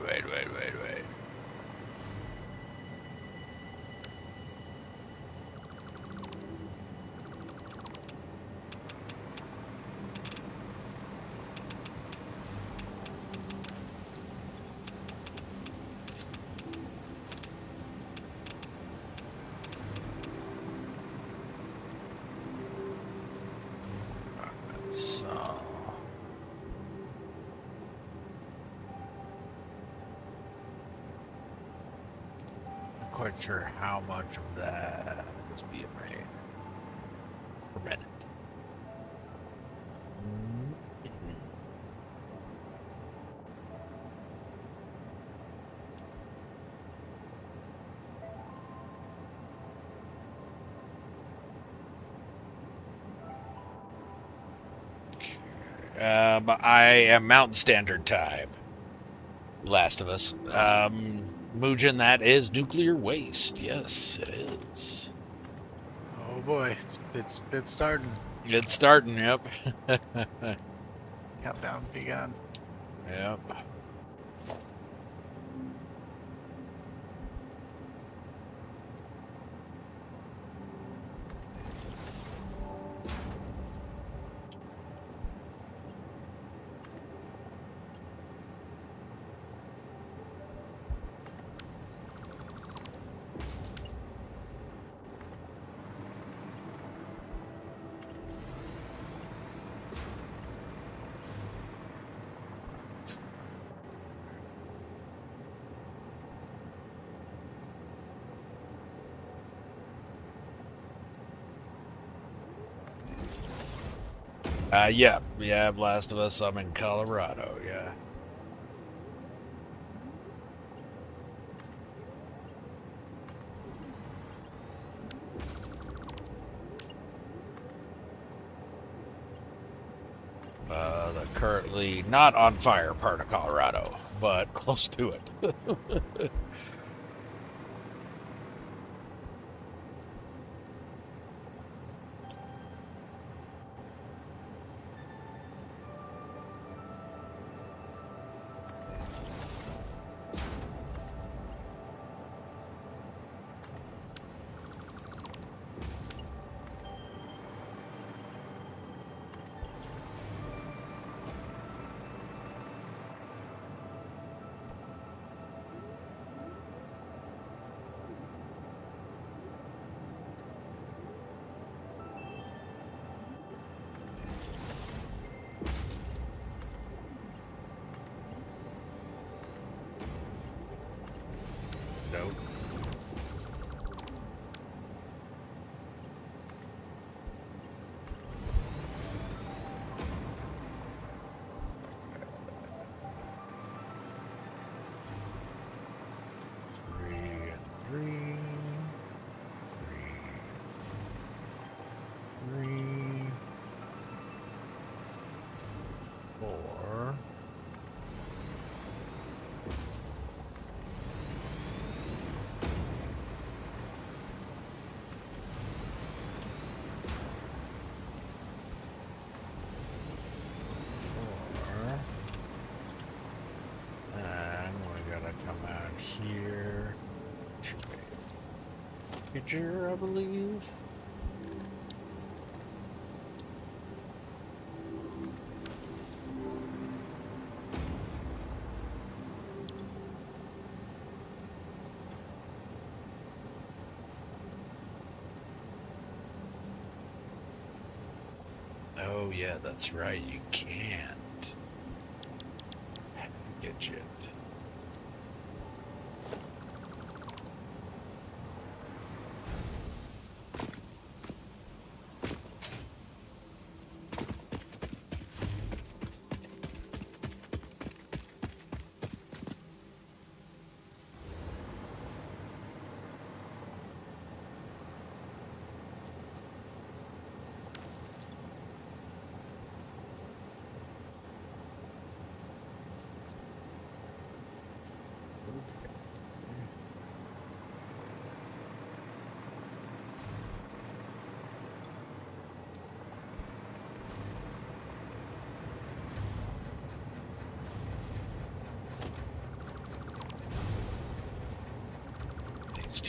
So, not quite sure how much of that is being made per minute. I am Mountain Standard Time. Last of Us. Mugen, that is nuclear waste. Yes, it is. Oh boy, it's starting. It's starting, yep. Countdown begun. Yep. Yeah, Last of Us. I'm in Colorado, yeah. The currently not on fire part of Colorado, but close to it. Nope. Three, four. And we gotta come out here to a picture, I believe. Oh yeah, that's right. You can't get it.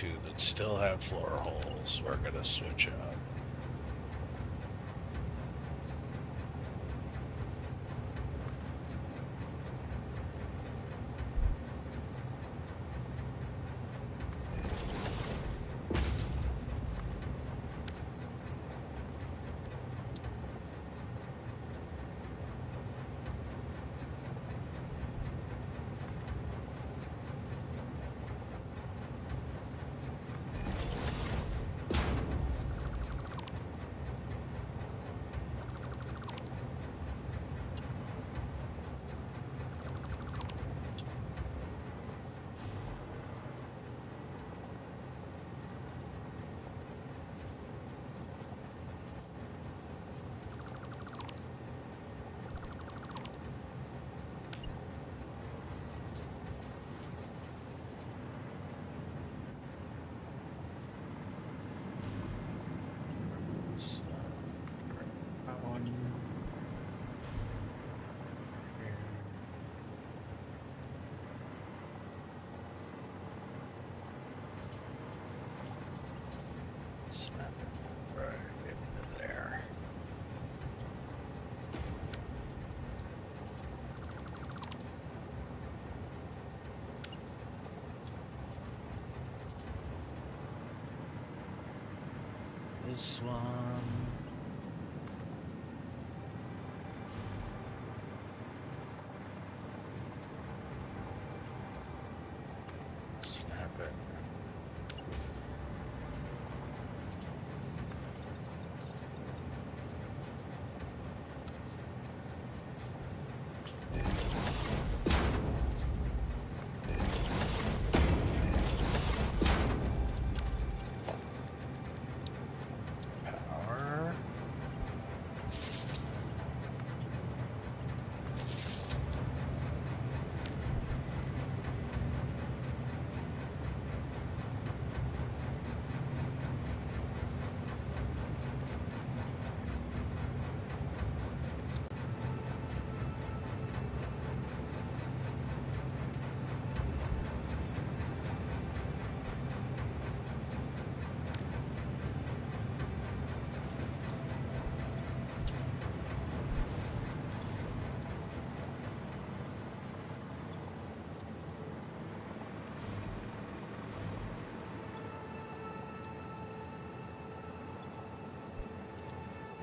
two that still have floor holes, we're gonna switch up. Snap it right into there. This one. Snap it. Power.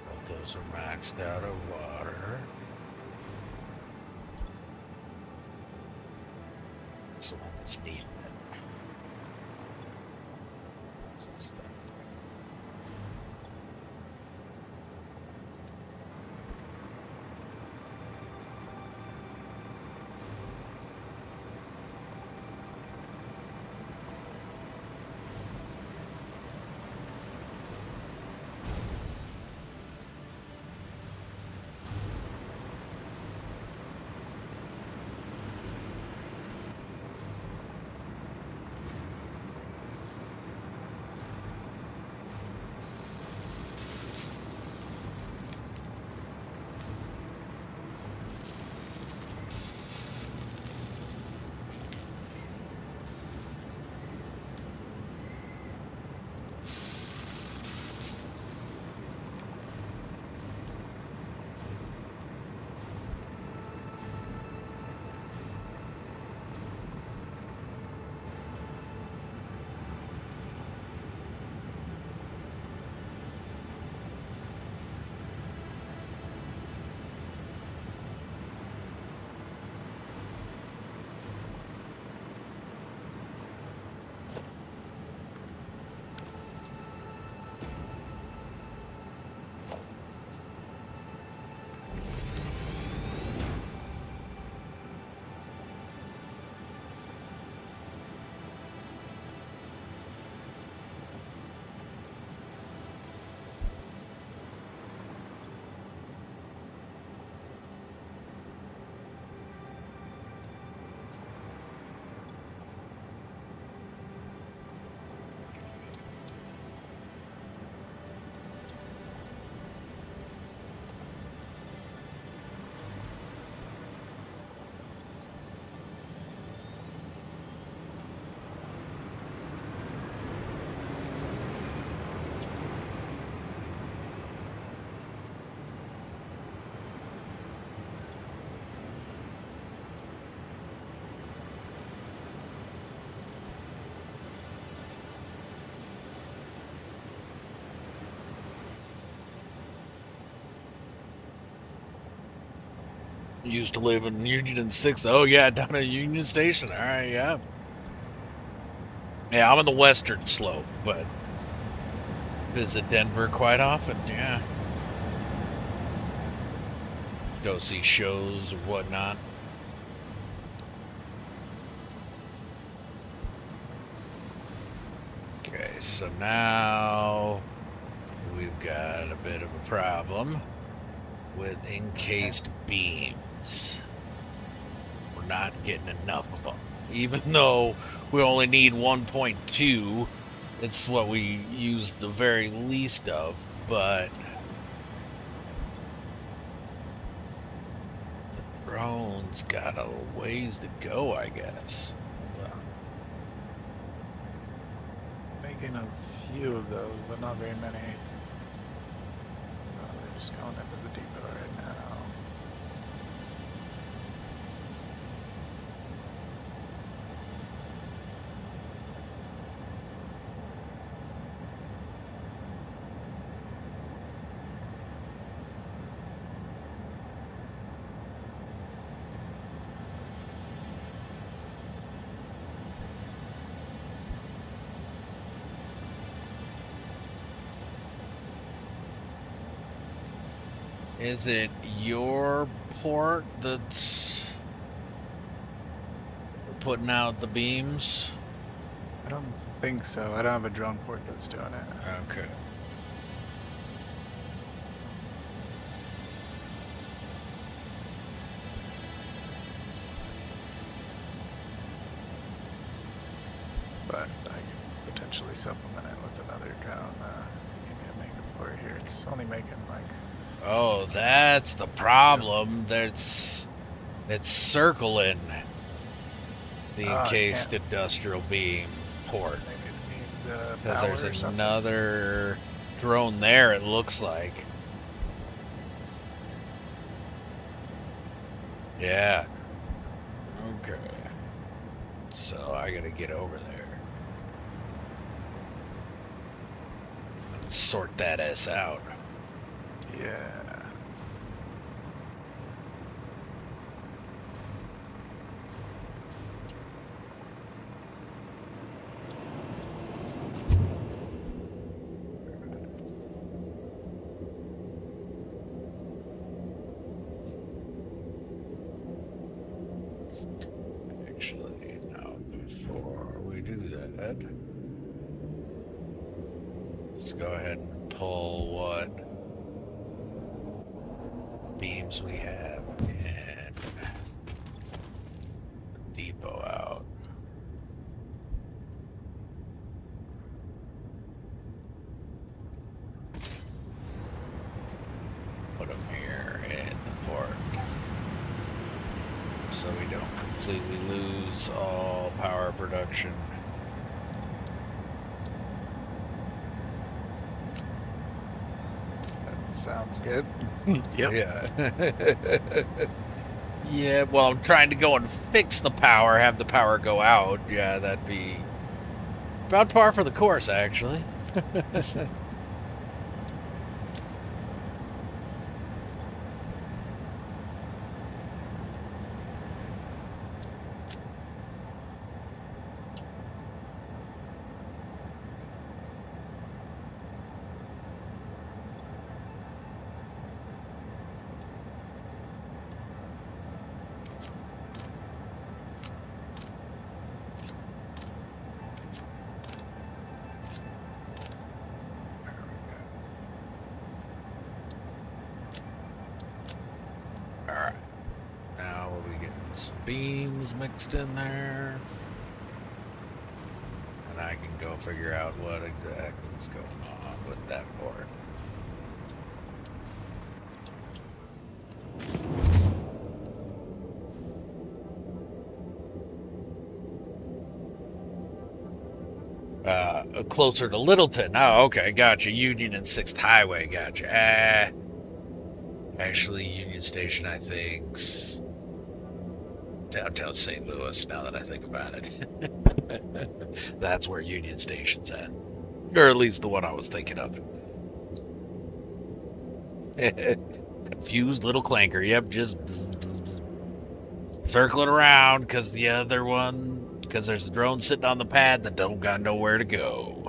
Both those are maxed out of water. That's the one that's needing it. What's this thing? Used to live in Union 6. Oh, yeah, down at Union Station. All right, yeah. Yeah, I'm on the western slope, but visit Denver quite often, yeah. Go see shows or whatnot. Okay, so now we've got a bit of a problem with encased beams. We're not getting enough of them. Even though we only need 1.2, it's what we use the very least of, but the drone's got a ways to go, I guess. Hold on. Making a few of those, but not very many. Oh, they're just going into the depot right now. Is it your port that's putting out the beams? I don't think so. I don't have a drone port that's doing it. Okay. But I could potentially supplement it with another drone. If you give me a makeup port here, it's only making like. Oh, that's the problem. It's circling the encased industrial beam port. Maybe it needs Because power there's or something. another drone there, it looks like. Yeah. Okay. So I gotta get over there. And sort that S out. Yeah. Actually, no, before we do that, let's go ahead and pull what beams we have and the depot out. Put them here in the port so we don't completely lose all power production. That sounds good. Yep. Yeah. Yeah, well, I'm trying to go and fix the power, have the power go out. Yeah, that'd be about par for the course, actually. Alright. Now we'll be getting some beams mixed in there. And I can go figure out what exactly is going on with that port. Closer to Littleton. Oh, okay, gotcha. Union and 6th Highway, gotcha. Actually, Union Station, I think's downtown St. Louis, now that I think about it. That's where Union Station's at. Or at least the one I was thinking of. Confused little clanker. Yep, just bzz, bzz, bzz, circling around because the other one, because there's a drone sitting on the pad that don't got nowhere to go.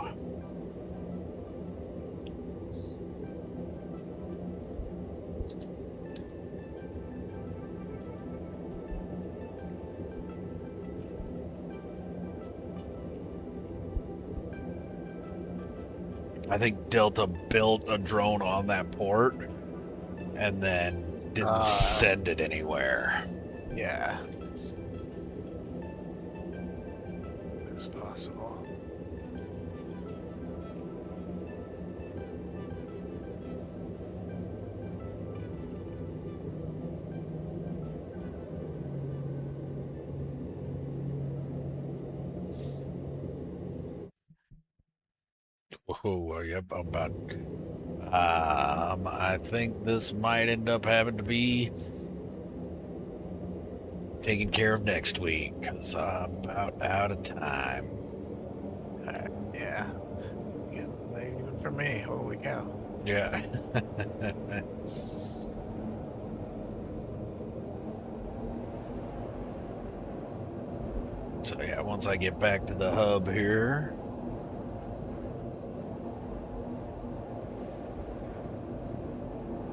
I think Delta built a drone on that port and then didn't send it anywhere. Yeah. It's possible. Oh, yep, I'm about. I think this might end up having to be taken care of next week because I'm about out of time. Yeah. Even for me, holy cow. Yeah. So yeah, once I get back to the hub here.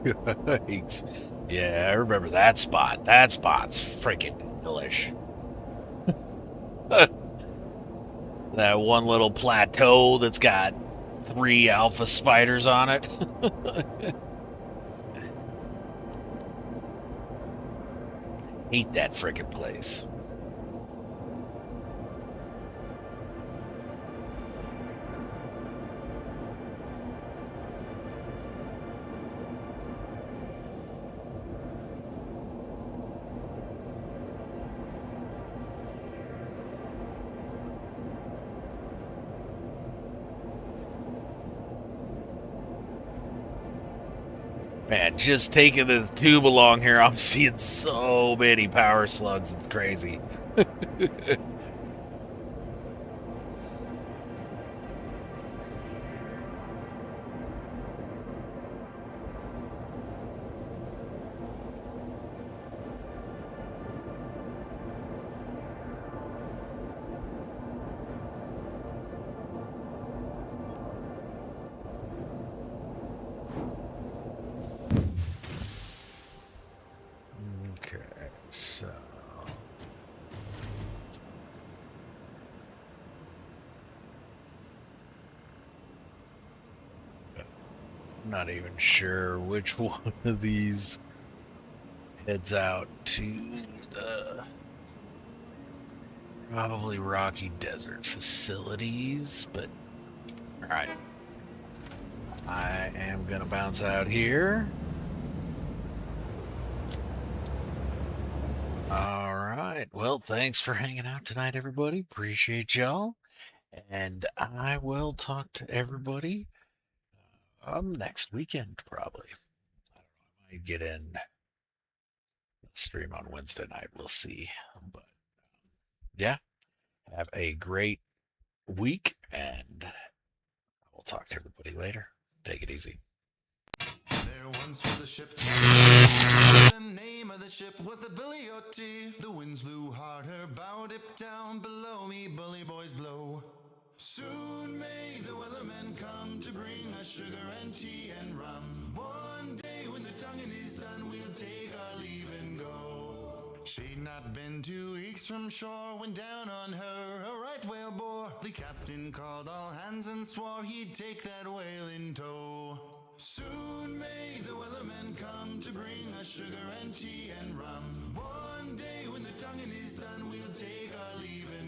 Yikes. Yeah, I remember that spot. That spot's freaking hellish. That one little plateau that's got 3 alpha spiders on it. Hate that freaking place. Man, just taking this tube along here, I'm seeing so many power slugs. It's crazy. Okay, so I'm not even sure which one of these heads out to the probably Rocky Desert facilities, but all right. I am gonna bounce out here. All right. Well, thanks for hanging out tonight, everybody. Appreciate y'all. And I will talk to everybody next weekend, probably. I don't know. I might get in the stream on Wednesday night. We'll see. But yeah, have a great week, and we'll talk to everybody later. Take it easy. There once was a ship. The name of the ship was the Billy O.T. The winds blew hard, her bow dipped down. Below me, bully boys blow. Soon may the weathermen come to bring us sugar and tea and rum. One day when the tonguing is done, we'll take our leave and go. She'd not been 2 weeks from shore when down on her a right whale bore. The captain called all hands and swore he'd take that whale in tow. Soon may the weathermen come to bring us sugar and tea and rum. One day when the tonguing is done, we'll take our leave and